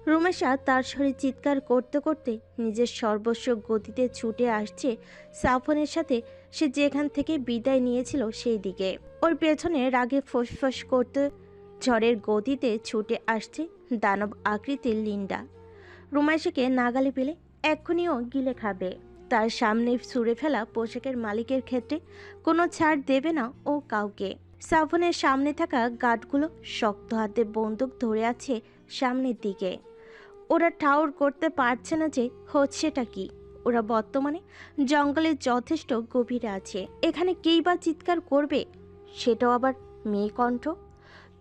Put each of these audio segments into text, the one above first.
রুমেশা তার স্বরে চিৎকার করতে করতে নিজের সর্বস্ব গতিতে ছুটে আসছে সাফনের সাথে। সে যেখান থেকে বিদায় নিয়েছিল সেই দিকে। ওর পেছনে রাগে ফোঁস করতে ঝড়ের গতিতে ছুটে আসছে দানব আকৃতির লিন্ডা। রুমেশাকে নাগালে পেলে এক্ষুনিও গিলে খাবে। তার সামনে ছুঁড়ে ফেলা পোশাকের মালিকের ক্ষেত্রে কোনো ছাড় দেবে না ও কাউকে। সাফনের সামনে থাকা গার্ডগুলো শক্ত হাতে বন্দুক ধরে আছে সামনের দিকে। ওরা ঠাউর করতে পারছে না যে হচ্ছেটা কি। ওরা বর্তমানে জঙ্গলের যথেষ্ট গভীরে আছে। এখানে কেই বা চিৎকার করবে, সেটাও আবার মেয়ে কণ্ঠ।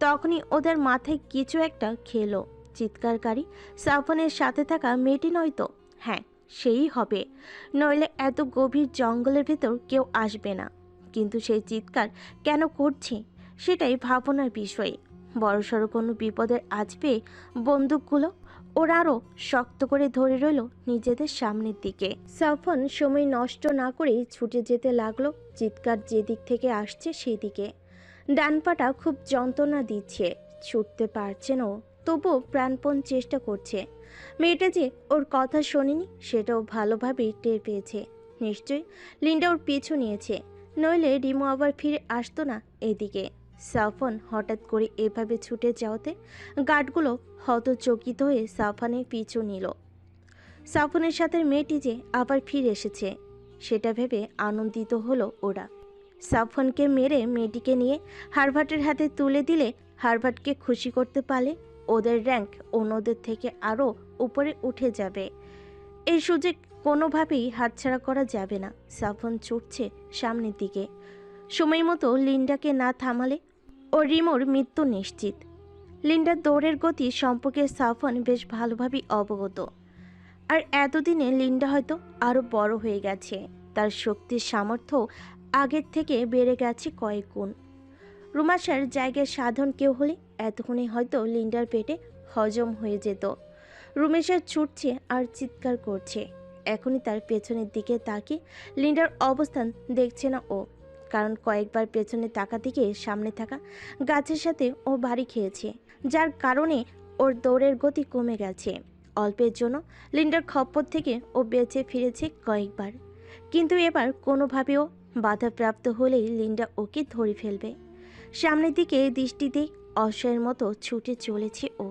তখনই ওদের মাথায় কিছু একটা খেলো। চিৎকারকারী সাফনের সাথে থাকা মেয়েটি নয়তো? হ্যাঁ, সেই হবে, নইলে এত গভীর জঙ্গলের ভেতর কেউ আসবে না। কিন্তু সেই চিৎকার কেন করছে সেটাই ভাবনার বিষয়। বড়সড় কোনো বিপদের আজ পেয়ে বন্দুকগুলো ওরা আরও শক্ত করে ধরে রইল নিজেদের সামনের দিকে। সাফন সময় নষ্ট না করে ছুটে যেতে লাগলো চিৎকার যেদিক থেকে আসছে সেই দিকে। ডান পাটা খুব যন্ত্রণা দিচ্ছে, ছুটতে পারছে না ও, তবুও প্রাণপণ চেষ্টা করছে। মেয়েটা যে ওর কথা শোনেনি সেটাও ভালোভাবেই টের পেয়েছে। নিশ্চয়ই লিন্ডা ওর পিছু নিয়েছে, নইলে রিমো আবার ফিরে আসতো না এদিকে। সাফন হঠাৎ করে এভাবে ছুটে যাওয়াতে গার্ডগুলো হতচকিত হয়ে সাফানের পিছু নিল। সাফনের সাথে মেয়েটি যে আবার ফিরে এসেছে সেটা ভেবে আনন্দিত হলো ওরা। সাফনকে মেরে মেয়েটিকে নিয়ে হারভার্টের হাতে তুলে দিলে হারভার্টকে খুশি করতে পারলে ওদের র্যাঙ্ক অন্যদের থেকে আরও উপরে উঠে যাবে। এই সুযোগ কোনোভাবেই হাতছাড়া করা যাবে না। সাফন ছুটছে সামনের দিকে। সময় মতো লিন্ডাকে না থামালে ও রিমোর মৃত্যু নিশ্চিত। লিন্ডার দৌড়ের গতি সম্পর্কে সাফন বেশ ভালোভাবেই অবগত। আর এতদিনে লিন্ডা হয়তো আরও বড় হয়ে গেছে। তার শক্তির সামর্থ্য আগের থেকে বেড়ে গেছে কয়েক গুণ। রুমাশার জায়গায় সাধন কেউ হলে এতক্ষণে হয়তো লিন্ডার পেটে হজম হয়ে যেত। রুমেশা ছুটছে আর চিৎকার করছে। এখনই তার পেছনের দিকে তাকিয়ে লিন্ডার অবস্থান দেখছে না ও, কারণ কয়েকবার পেছনে তাকাতে গিয়ে সামনে থাকা গাছের সাথে ও বাড়ি খেয়েছে, যার কারণে ওর দৌড়ের গতি কমে গেছে। অল্পের জন্য লিন্ডার খপ্পর থেকে ও বেঁচে ফিরেছে কয়েকবার, কিন্তু এবার কোনোভাবেও বাধাপ্রাপ্ত হলেই লিন্ডা ওকে ধরে ফেলবে। সামনের দিকে দৃষ্টি দিয়ে অসহায়ের মতো ছুটে চলেছে ও।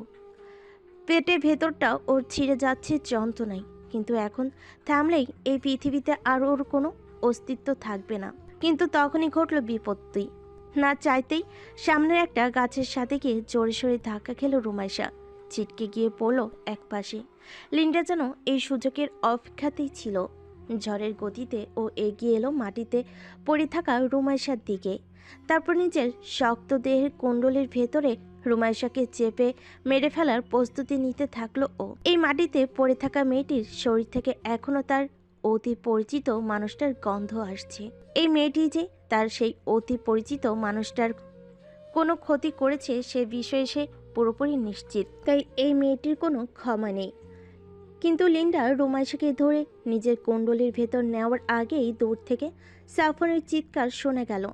পেটে ভেতরটা ওর ছিঁড়ে যাচ্ছে যন্ত্রণায়, কিন্তু এখন থামলেই এই পৃথিবীতে আর ওর কোনো অস্তিত্ব থাকবে না। কিন্তু তখনই ঘটল বিপত্তি। না চাইতেই সামনের একটা গাছের সাথে গিয়ে জোরে সোরে ধাক্কা খেল রুমাইশা। ছিটকে গিয়ে পড়ল এক পাশে। লিন্ডা যেন এই সুযোগের অপেক্ষাতেই ছিল। ঝড়ের গতিতে ও এগিয়ে এলো মাটিতে পড়ে থাকা রুমাইশার দিকে। তারপর নিজের শক্ত দেহের কুণ্ডলের ভেতরে রুমাইশাকে চেপে মেরে ফেলার প্রস্তুতি নিতে থাকলো ও। এই মাটিতে পড়ে থাকা মেয়েটির শরীর থেকে এখনো তার অতি পরিচিত মানুষটার গন্ধ আসছে। এই মেয়েটি যে তার সেই অতি পরিচিত মানুষটার কোনো ক্ষতি করেছে সে বিষয়ে সে পুরোপুরি নিশ্চিত। তাই এই মেয়েটির কোনো ক্ষমা নেই। কিন্তু লিন্ডা রুমাইশাকে ধরে নিজের কুণ্ডলীর ভেতর নেওয়ার আগেই দূর থেকে সাফনের চিৎকার শোনা গেল।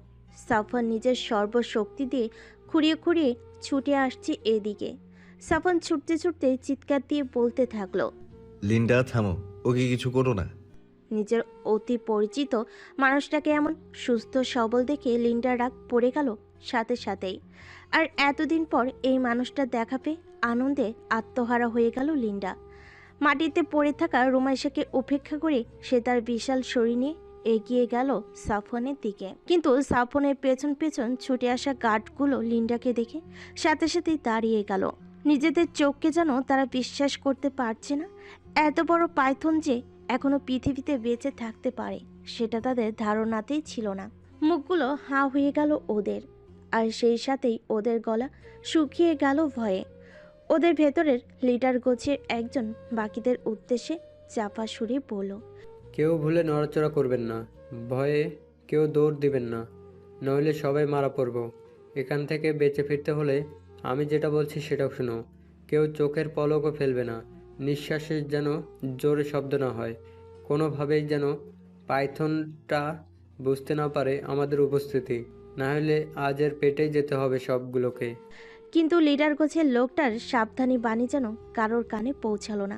সাফন নিজের সর্বশক্তি দিয়ে খুঁড়িয়ে খুঁড়িয়ে ছুটে আসছে এদিকে। সাফন ছুটতে ছুটতে চিৎকার দিয়ে বলতে থাকলো, লিন্ডা থামো, ওকে কিছু করো না। নিজের অতি পরিচিত মানুষটাকে এমন সুস্থ সবল দেখে লিন্ডার রাগ পড়ে গেল সাথে সাথেই। আর এতদিন পর এই মানুষটা দেখা পেয়ে আনন্দে আত্মহারা হয়ে গেল লিন্ডা। মাটিতে পড়ে থাকা রুমাইশাকে উপেক্ষা করে সে তার বিশাল শরীর নিয়ে এগিয়ে গেল সাফনের দিকে। কিন্তু সাফনের পেছন পেছন ছুটে আসা গার্ডগুলো লিন্ডাকে দেখে সাথে সাথেই দাঁড়িয়ে গেল। নিজেদের চোখকে যেন তারা বিশ্বাস করতে পারছে না। এত বড় পাইথন যে এখনো পৃথিবীতে বেঁচে থাকতে পারে সেটা তাদের ধারণাতেই ছিল না। মুখগুলো হাঁ হয়ে গেল ওদের, আর সেই সাথেই ওদের গলা শুকিয়ে গেল ভয়ে। ওদের ভেতরের লিডার গোছের একজন বাকিদের উদ্দেশ্যে চাপা সুরে বলল, কেউ ভুলে নড়াচড়া করবেন না, ভয়ে কেউ দৌড় দিবেন না, নইলে সবাই মারা পড়ব। এখান থেকে বেঁচে ফিরতে হলে আমি যেটা বলছি সেটাও শুনো। কেউ চোখের পলকও ফেলবে না, নিঃশ্বাসের যেন জোরে শব্দ না হয়, কোনোভাবেই যেন পাইথনটা বুঝতে না পারে আমাদের উপস্থিতি, না হলে আজের পেটেই যেতে হবে সবগুলোকে। কিন্তু লিডার গোছের লোকটার সাবধানী বাণী যেন কারোর কানে পৌঁছালো না।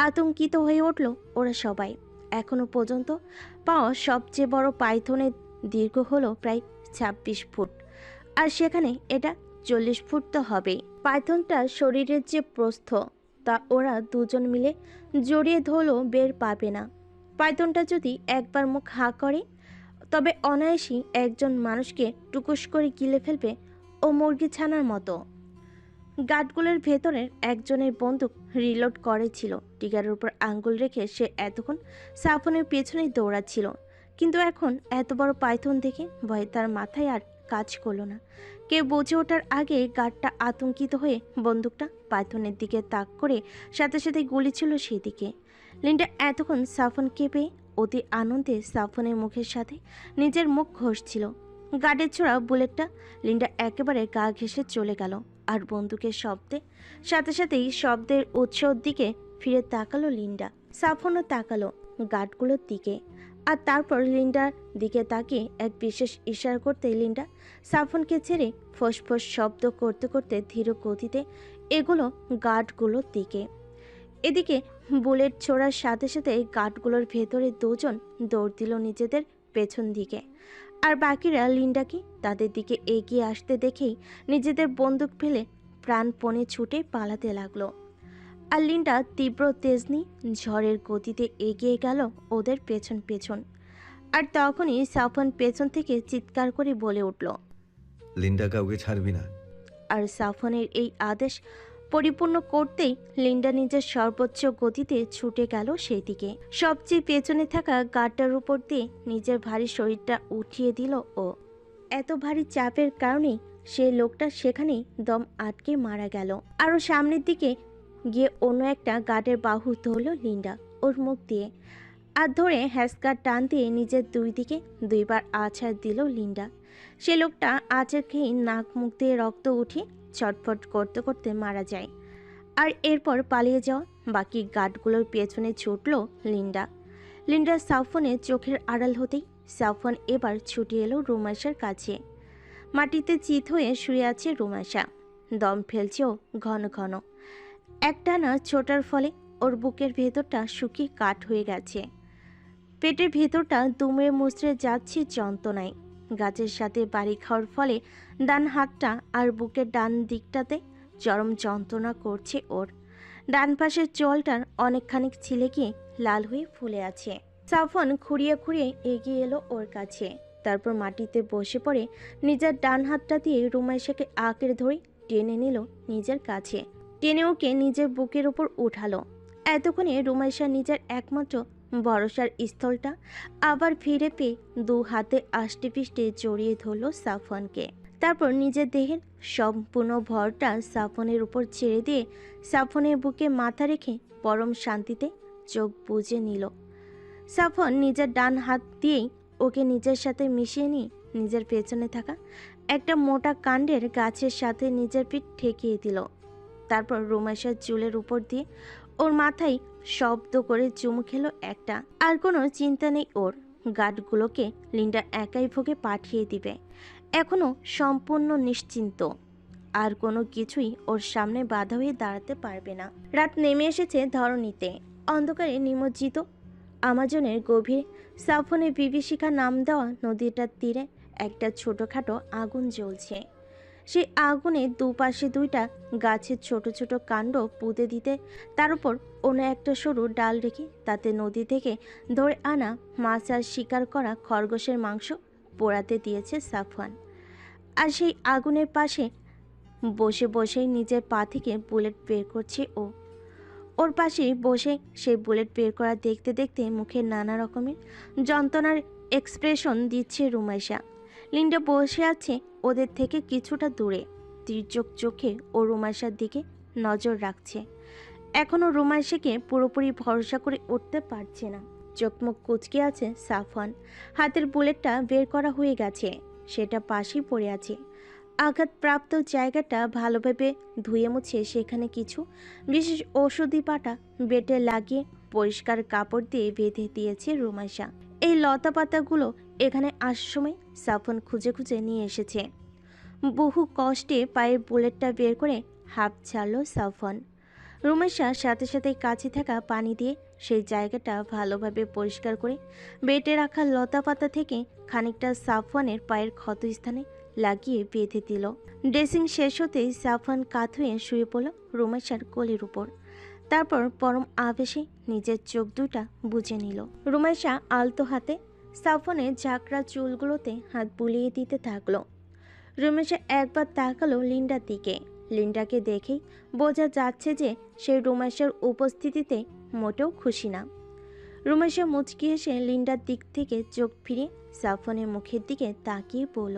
আতঙ্কিত হয়ে উঠল ওরা সবাই। এখনো পর্যন্ত পাওয়া সবচেয়ে বড় পাইথনের দীর্ঘ হলো প্রায় ২৬ ফুট, আর সেখানে এটা ৪০ ফুট তো হবেই। পাইথনটার শরীরের যে প্রস্থ তা ওরা দুজন মিলে জড়িয়ে ধরলেও বের পাবে না। পাইথনটা যদি একবার মুখ হাঁ করে তবে অনায়াসেই একজন মানুষকে টুকুস করে গিলে ফেলবে ও মুরগি ছানার মতো। গার্ডগুলোর ভেতরের একজনের বন্দুক রিলোড করেছিল। টিগারের উপর আঙ্গুল রেখে সে এতক্ষণ সাফনের পেছনেই দৌড়াচ্ছিল, কিন্তু এখন এত বড় পাইথন দেখে ভয়ে তার মাথায় আর কাজ করলো না। কেউ বুঝে ওঠার আগে গার্ডটা আতঙ্কিত হয়ে বন্দুকটা পাইথনের দিকে তাক করে সাথে সাথে গুলি ছিল সেদিকে। লিন্ডা এতক্ষণ সাফনকে পেয়ে অতি আনন্দে সাফনের মুখের সাথে নিজের মুখ ঘষছিল। গার্ডের ছোড়া বুলেটটা লিন্ডা একেবারে গা ঘেঁষে চলে গেল, আর বন্দুকের শব্দে সাথে সাথেই শব্দের উৎসর দিকে ফিরে তাকালো লিন্ডা। সাফনও তাকালো গার্ডগুলোর দিকে, আর তারপর লিন্ডার দিকে তাকিয়ে এক বিশেষ ইশারা করতে লিন্ডা সাফনকে ছেড়ে ফোঁস শব্দ করতে করতে ধীর গতিতে এগুলো গার্ডগুলোর দিকে। এদিকে বুলেট ছোড়ার সাথে সাথে গার্ডগুলোর ভেতরে দুজন দৌড় দিল নিজেদের পেছন দিকে, আর বাকিরা লিন্ডাকে তাদের দিকে এগিয়ে আসতে দেখেই নিজেদের বন্দুক ফেলে প্রাণপণে ছুটে পালাতে লাগলো। আর লিন্ডা তীব্র তেজনি ঝড়ের গতিতে এগিয়ে গেল ওদের পেছন পেছন। আর তখনই সাফন পেছন থেকে চিৎকার করে বলে উঠল। লিন্ডা কাউকে ছাড়বি না। আর সাফনের এই আদেশ পরিপূর্ণ করতেই লিন্ডা নিজের সর্বোচ্চ গতিতে ছুটে গেল সেই দিকে। সবচেয়ে পেছনে থাকা গার্ডটার উপর দিয়ে নিজের ভারী শরীরটা উঠিয়ে দিল ও। এত ভারী চাপের কারণেই সেই লোকটা সেখানেই দম আটকে মারা গেল। আরও সামনের দিকে গিয়ে অন্য একটা গার্ডের বাহু ধরল লিন্ডা ওর মুখ দিয়ে, আর ধরে হ্যাসকার টান দিয়ে নিজের দুই দিকে দুইবার আছাড় দিল লিন্ডা। সে লোকটা আছাড় খেয়ে নাক মুখ দিয়ে রক্ত উঠে ছটফট করতে করতে মারা যায়। আর এরপর পালিয়ে যাওয়া বাকি গার্ডগুলোর পেছনে ছুটল লিন্ডা। লিন্ডার সাফনের চোখের আড়াল হতেই সাফন এবার ছুটে এলো রুমাইশার কাছে। মাটিতে চিত হয়ে শুয়ে আছে রুমাইশা, দম ফেলছেও ঘন ঘন। একটানা ছোটার ফলে ওর বুকের ভেতরটা শুকিয়ে কাঠ হয়ে গেছে। পেটের ভেতরটা দুমড়ে মুচড়ে যাচ্ছে যন্ত্রণায়। গাছের সাথে বাড়ি খাওয়ার ফলে ডান হাতটা আর বুকের ডান দিকটাতে চরম যন্ত্রণা করছে ওর। ডান পাশের চোয়ালটার অনেকখানি ছিলে গিয়ে লাল হয়ে ফুলে আছে। সাফন খুঁড়িয়ে খুঁড়িয়ে এগিয়ে এলো ওর কাছে, তারপর মাটিতে বসে পড়ে নিজের ডান হাতটা দিয়ে রুমাইশাকে আঁকড়ে ধরে টেনে নিল নিজের কাছে। টেনে ওকে নিজের বুকের উপর উঠালো। এতক্ষণে রুমাইশা নিজের একমাত্র ভরসার স্থলটা আবার ফিরে পেয়ে দু হাতে আষ্টে পিষ্টে জড়িয়ে ধরল সাফনকে। তারপর নিজের দেহের সম্পূর্ণ ভরটা সাফনের উপর ছেড়ে দিয়ে সাফনের বুকে মাথা রেখে পরম শান্তিতে চোখ বুজে নিল। সাফন নিজের ডান হাত দিয়েই ওকে নিজের সাথে মিশিয়ে নিয়ে নিজের পেছনে থাকা একটা মোটা কাণ্ডের গাছের সাথে নিজের পিঠ ঠেকিয়ে দিল। তারপর রুমাইশার চুলের উপর দিয়ে ওর মাথায় শব্দ করে চুমু খেলো একটা। আর কোনো চিন্তা নেই ওর, গার্ডগুলোকে লিন্ডা একাই ভোগে পাঠিয়ে দিবে। এখনো সম্পূর্ণ নিশ্চিন্ত, আর কোনো কিছুই ওর সামনে বাধা হয়ে দাঁড়াতে পারবে না। রাত নেমে এসেছে ধরণীতে। অন্ধকারে নিমজ্জিত আমাজনের গভীর সাফনে বিভীষিকা নাম দেওয়া নদীটার তীরে একটা ছোটোখাটো আগুন জ্বলছে। সেই আগুনে দুপাশে দুইটা গাছের ছোট ছোট কাণ্ড পুঁতে দিতে তার উপর অন্য একটা সরু ডাল রেখে তাতে নদী থেকে ধরে আনা মাছ আর শিকার করা খরগোশের মাংস পোড়াতে দিয়েছে সাফওয়ান। আর সেই আগুনের পাশে বসে বসেই নিজের পা থেকে বুলেট বের করছে ও। ওর পাশে বসে সেই বুলেট বের করা দেখতে দেখতে মুখে নানা রকমের যন্ত্রণার এক্সপ্রেশন দিচ্ছে রুমাইশা। লিন্ডা বসে আছে ওদের থেকে কিছুটা দূরে, তির্যক চোখে ও রুমাইশার দিকে নজর রাখছে। এখনও রুমাইশাকে পুরোপুরি ভরসা করে উঠতে পারছে না। চোখমুখ কুচকে আছে সাফওয়ান। হাতের বুলেটটা বের করা হয়ে গেছে, সেটা পাশেই পড়ে আছে। আঘাতপ্রাপ্ত জায়গাটা ভালোভাবে ধুয়ে মুছে সেখানে কিছু বিশেষ ঔষধি পাতা বেটে লাগিয়ে পরিষ্কার কাপড় দিয়ে বেঁধে দিয়েছে রুমাইশা। এই লতা পাতাগুলো এখানে আসার সময় সাফন খুঁজে খুঁজে নিয়ে এসেছে। বহু কষ্টে পায়ের বুলেটটা বের করে হাঁপ ছাড়ল সাফওয়ান। রুমেশা সাথে সাথে কাছে থাকা পানি দিয়ে সেই জায়গাটা ভালোভাবে পরিষ্কার করে বেটে রাখা লতা পাতা থেকে খানিকটা সাফওয়ানের পায়ের ক্ষতস্থানে লাগিয়ে বেঁধে দিল। ড্রেসিং শেষ হতেই সাফওয়ান কাত হয়ে শুয়ে পড়ল রুমেশার কোলের উপর। তারপর পরম আবেশে নিজের চোখ দুটা বুজে নিল। রুমেশা আলতো হাতে সাফওয়ানের ঝাঁকড়া চুলগুলোতে হাত বুলিয়ে দিতে থাকলো। রুমেশা একবার তাকালো লিন্ডার দিকে। লিন্ডাকে দেখেই বোঝা যাচ্ছে যে সে রুমেশার উপস্থিতিতে মোটেও খুশি না। রুমেশা মুচকি এসে লিন্ডার দিক থেকে চোখ ফিরে সাফওয়ানের মুখের দিকে তাকিয়ে বলল,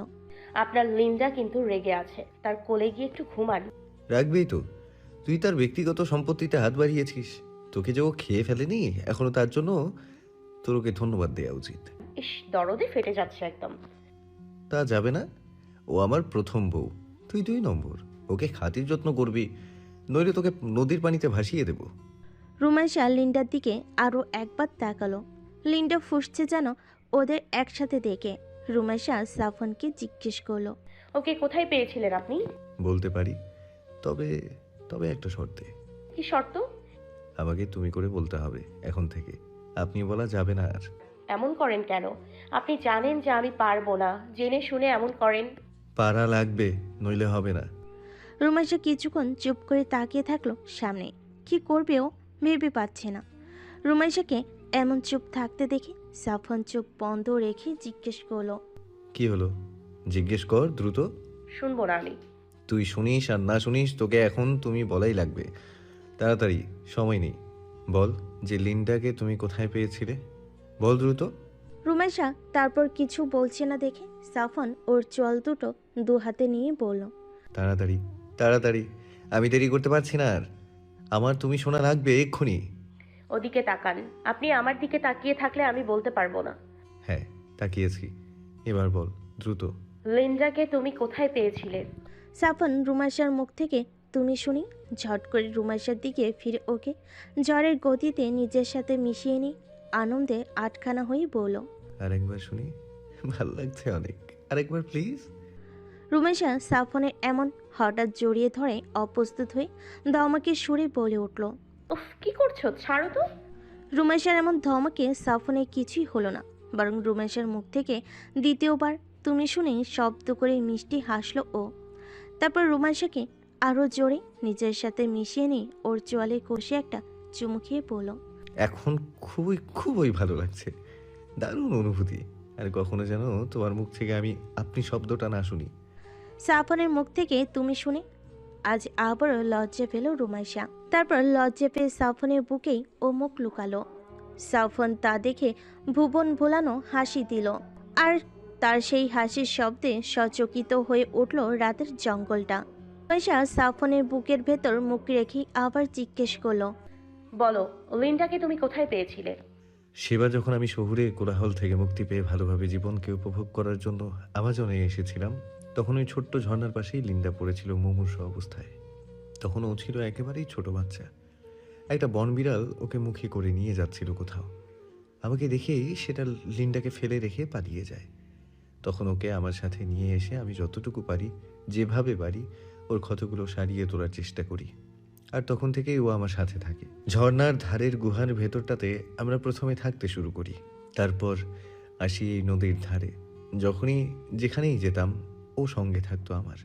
আপনার লিন্ডা কিন্তু রেগে আছে, তার কোলে গিয়ে একটু ঘুমান। রাখবেই তো। তুই তার ব্যক্তিগত সম্পত্তিতে হাত বাড়িয়েছিস। তোকে যে ও খেয়ে ফেলেনি এখনো, তার জন্য তোর ওকে ধন্যবাদ দেওয়া উচিত। ইস, দরদে ফেটে যাচ্ছে একদম। তা যাবে না, ও আমার প্রথম বউ, তুই 2 নম্বর। ওকে খাতির যত্ন করবি, নইলে তোকে নদীর পানিতে ভাসিয়ে দেব। রুমেশা লিন্ডার দিকে আরও একবার তাকালো। লিন্ডা ফুঁসছে যেন ওদের একসাথে দেখে। রুমেশা সাফওয়ানকে জিজ্ঞেস করলো, ওকে কোথায় পেয়েছিলেন আপনি? বলতে পারি, তবে তবে একটা শর্তে। কি শর্ত? আমাকে তুমি করে বলতে হবে এখন থেকে, আপনি বলা যাবে না আর। এমন করেন কেন? আপনি জানেন যে আমি পারবো না, জেনে শুনে এমন করেন। পারা লাগবে, নইলে হবে না। রুমেশা কিছুক্ষণ চুপ করে তাকিয়ে থাকলো সামনে। কি করবে ও ভেবে পাচ্ছে না। রুমেশাকে এমন চুপ থাকতে দেখে সাফওয়ান চোখ বন্ধ রেখে জিজ্ঞেস করলো, কি হলো জিজ্ঞেস কর দ্রুত। শুনবো না আমি। তুই শুনিস আর না শুনিস, তোকে এখন তুমি বলাই লাগবে। তাড়াতাড়ি, সময় নেই। বল যে লিন্ডাকে তুমি কোথায় পেয়েছিলে, বল দ্রুত। রুমেশা তারপর কিছু বলছে না দেখে সাফওয়ান ওর চোয়াল দুটো দু হাতে নিয়ে বলল, তাড়াতাড়ি তাড়াতাড়ি, আমি দেরি করতে পারছি না আর। আমার তুমি শোনা লাগবে এক্ষুনি। ওদিকে তাকান। আপনি আমার দিকে তাকিয়ে থাকলে আমি বলতে পারবো না। হ্যাঁ, তাকিয়েছি, এবার বল দ্রুত। লিন্ডাকে তুমি কোথায় পেয়েছিলে? সাফওয়ান রুমেশার মুখ থেকে তুমি শুনি ঝট করে রুমেশার দিকে ফিরে ওকে ঝড়ের গতিতে নিজের সাথে মিশিয়ে নিয়ে আনন্দে আটখানা হয়ে বলল, আরেকবার শুনি, ভাল লাগছে অনেক, আরেকবার প্লিজ। রুমেশা সাফওয়ানের এমন হঠাৎ জড়িয়ে ধরে অপ্রস্তুত হয়ে ধমকে সুরে বলে উঠল। উফ, কি করছো? ছাড়ো তো। রুমেশার এমন ধমকে সাফওয়ানের কিছুই হলো না, বরং রুমেশার মুখ থেকে দ্বিতীয়বার তুমি শুনে শব্দ করে মিষ্টি হাসলো ও। তারপর রুমেশাকে আরও জোরে নিজের সাথে মিশিয়ে নিয়ে ওর চোয়ালে কষে একটা চুমু খেয়ে বলল, এখন খুবই খুবই ভালো লাগছে, দারুণ অনুভূতি। আর কখনো যেন তোমার মুখ থেকে আমি আপনি শব্দটা না শুনি। সাফওয়ানের মুখ থেকে তুমি শুনে আজ আবারও লজ্জা পেল রুমেশা। তারপর লজ্জা পেয়ে সাফওয়ানের বুকেই ও মুখ লুকালো। সাফওয়ান তা দেখে ভুবন ভোলানো হাসি দিল, আর তার সেই হাসির শব্দে সচকিত হয়ে উঠল রাতের জঙ্গলটা। রুমেশা সাফওয়ানের বুকের ভেতর মুখ রেখেই আবার জিজ্ঞেস করলো, বলো, লিন্ডাকে তুমি কোথায় পেয়েছিলে? সেবার যখন আমি শহুরে কোলাহল থেকে মুক্তি পেয়ে ভালোভাবে জীবনকে উপভোগ করার জন্য আমাজনে এসেছিলাম, তখন ওই ছোট্ট ঝর্ণার পাশেই লিন্ডা পড়েছিল মুমূর্ষু অবস্থায়। তখন ও ছিল একেবারেই ছোট বাচ্চা। একটা বনবিড়াল ওকে মুখে করে নিয়ে যাচ্ছিল কোথাও। আমাকে দেখেই সেটা লিন্ডাকে ফেলে রেখে পালিয়ে যায়। তখন ওকে আমার সাথে নিয়ে এসে আমি যতটুকু পারি, যেভাবে পারি, ওর ক্ষতগুলো সারিয়ে তোলার চেষ্টা করি। আর তখন থেকেই ও আমার সাথে থাকে। ঝর্ণার ধারের গুহার ভেতরটাতে আমরা প্রথমে থাকতে শুরু করি, তারপর আসি এই নদীর ধারে। যখনই যেখানেই যেতাম ও সঙ্গে থাকতো আমার।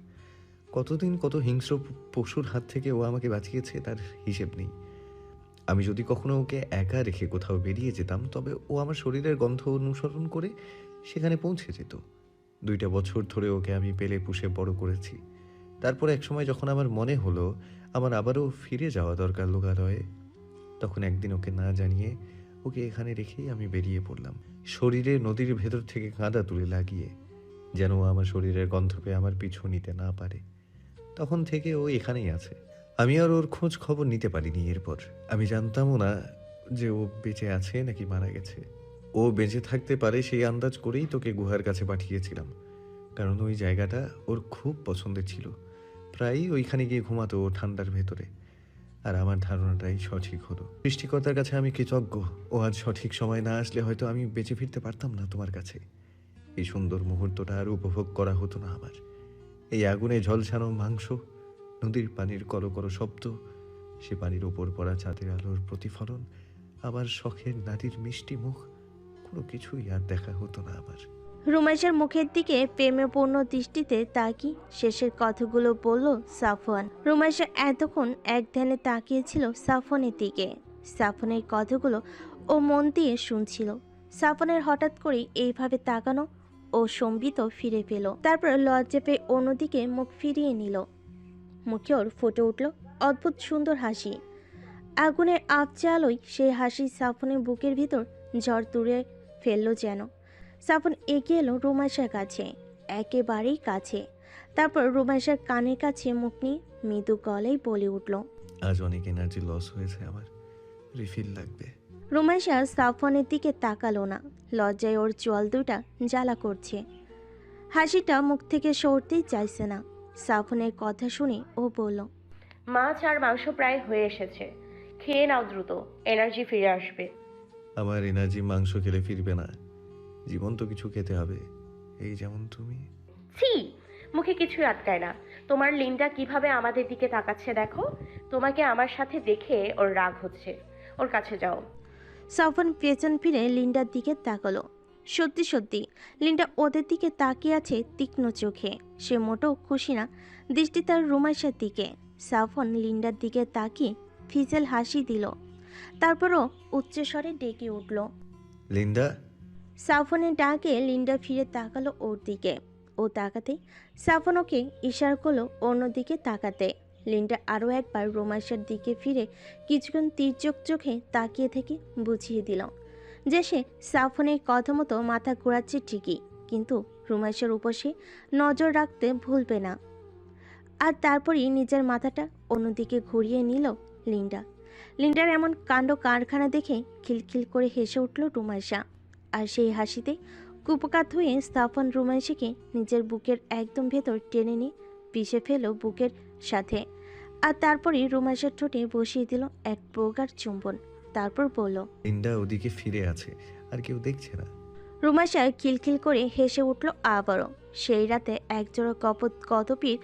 কতদিন কত হিংস্র পশুর হাত থেকে ও আমাকে বাঁচিয়েছে তার হিসেব নেই। আমি যদি কখনো ওকে একা রেখে কোথাও বেরিয়ে যেতাম, তবে ও আমার শরীরের গন্ধ অনুসরণ করে সেখানে পৌঁছে যেত। 2টা বছর ধরে ওকে আমি পেলে পুষে বড় করেছি। তারপর একসময় যখন আমার মনে হলো আমার আবারও ফিরে যাওয়া দরকার লোকালয়ে, তখন একদিন ওকে না জানিয়ে ওকে এখানে রেখেই আমি বেরিয়ে পড়লাম, শরীরে নদীর ভেতর থেকে কাঁদা তুলে লাগিয়ে, যেন ও আমার শরীরের গন্ধ পেয়ে আমার পিছু নিতে না পারে। তখন থেকে ও এখানেই আছে। আমি আর ওর খোঁজ খবর নিতে পারিনি। এরপর আমি জানতামও না যে ও বেঁচে আছে নাকি মারা গেছে। ও বেঁচে থাকতে পারে সেই আন্দাজ করেই তোকে গুহার কাছে পাঠিয়েছিলাম, কারণ ওই জায়গাটা ওর খুব পছন্দের ছিল। প্রায়ই ওইখানে গিয়ে ঘুমাতো ও ঠান্ডার ভেতরে। আর আমার ধারণাটাই সঠিক হলো। সৃষ্টিকর্তার কাছে আমি কৃতজ্ঞ। ও আজ সঠিক সময় না আসলে হয়তো আমি বেঁচে ফিরতে পারতাম না তোমার কাছে। এই সুন্দর মুহূর্তটা আর উপভোগ করা হতো না আমার। এই আগুনে ঝলসানো মাংস, নদীর পানির করো শব্দ, সে পানির ওপর পড়া চাঁদের আলোর প্রতিফলন, আমার শখের নারীর মিষ্টি মুখ, কোনো কিছুই আর দেখা হতো না আমার। রুমাইশার মুখের দিকে প্রেমপূর্ণ দৃষ্টিতে তাকিয়ে শেষের কথাগুলো বলল সাফওয়ান। রুমাইশা এতক্ষণ এক ধ্যানে তাকিয়েছিল সাফওয়ানের দিকে। সাফওয়ানের কথাগুলো ও মন দিয়ে শুনছিল। সাফওয়ানের হঠাৎ করে এইভাবে তাকানো ও সম্বিত ফিরে পেল। তারপর লজ্জা পেয়ে অন্যদিকে মুখ ফিরিয়ে নিল। মুখে ওর ফুটে উঠল অদ্ভুত সুন্দর হাসি। আগুনের আবছা আলোয় সেই হাসি সাফওয়ানের বুকের ভিতর ঝড় তুলে ফেলল যেন। সাফওয়ান এগিয়ে এলো রুমাইশার কাছে, একেবারেই কাছে। তারপর রুমাইশার কানের কাছে মুখ নিয়ে মৃদু গলায় বলে উঠল, আজ অনেক এনার্জি লস হয়েছে আমার, রিফিল লাগবে। রুমাইশা সাফওয়ানের দিকে তাকালো না। লজ্জায় ওর চোয়াল দুটা জ্বালা করছে। হাসিটা মুখ থেকে সরতেই চাইছে না। সাফওয়ানের কথা শুনে ও বলল, মাছ আর মাংস প্রায় হয়ে এসেছে, খেয়ে নাও দ্রুত, এনার্জি ফিরে আসবে। আমার এনার্জি মাংস খেলে ফিরবে না, জীবন্ত কিছু খেতে হবে, এই যেমন তুমি। ছি, মুখে কিছুই আটকায় না। তোমার লিন্ডা কিভাবে আমাদের দিকে তাকাচ্ছে দেখো। তোমাকে আমার সাথে দেখে ওর রাগ হচ্ছে, ওর কাছে যাও। সাফওয়ান পেছন ফিরে লিন্ডার দিকে তাকালো। সত্যি সত্যি লিন্ডা ওদের দিকে তাকিয়ে আছে তীক্ষ্ণ চোখে। সে মোটেও খুশি না, দৃষ্টি তার রুমাইশার দিকে। সাফওয়ান লিন্ডার দিকে তাকিয়ে ফিজেল হাসি দিল। তারপরও উচ্চস্বরে ডেকে উঠল। লিন্ডা। সাফওয়ানের ডাকে লিন্ডা ফিরে তাকালো ওর দিকে। ও তাকাতে সাফওয়ান ওকে ইশারা করলো অন্যদিকে তাকাতে। লিন্ডা আরও একবার রুমাইশার দিকে ফিরে কিছুক্ষণ তীর্যক চোখে তাকিয়ে থেকে বুঝিয়ে দিল যে সে সাফওয়ানের কথা মতো মাথা ঘোরাচ্ছে ঠিকই, কিন্তু রুমাইশার উপর সে নজর রাখতে ভুলবে না। আর তারপরই নিজের মাথাটা অন্যদিকে ঘুরিয়ে নিল লিন্ডা। লিন্ডার এমন কাণ্ড কারখানা দেখে খিলখিল করে হেসে উঠল রুমাইশা। আর সেই হাসিতে কুপকাত হয়ে সাফওয়ান রুমাইশাকে নিজের বুকের একদম ভেতর টেনে নিয়ে পিষে ফেল বুকের সাথে। আর তারপরই রুমাইশার ঠোঁটে বসিয়ে দিল এক প্রগাঢ় চুম্বন। তারপর বলল, লিন্ডা ওদিকে ফিরে আছে, আর কেউ দেখছে না। রুমাইশা খিলখিল করে হেসে উঠল আবারও। সেই রাতে একজোড়া কদপীর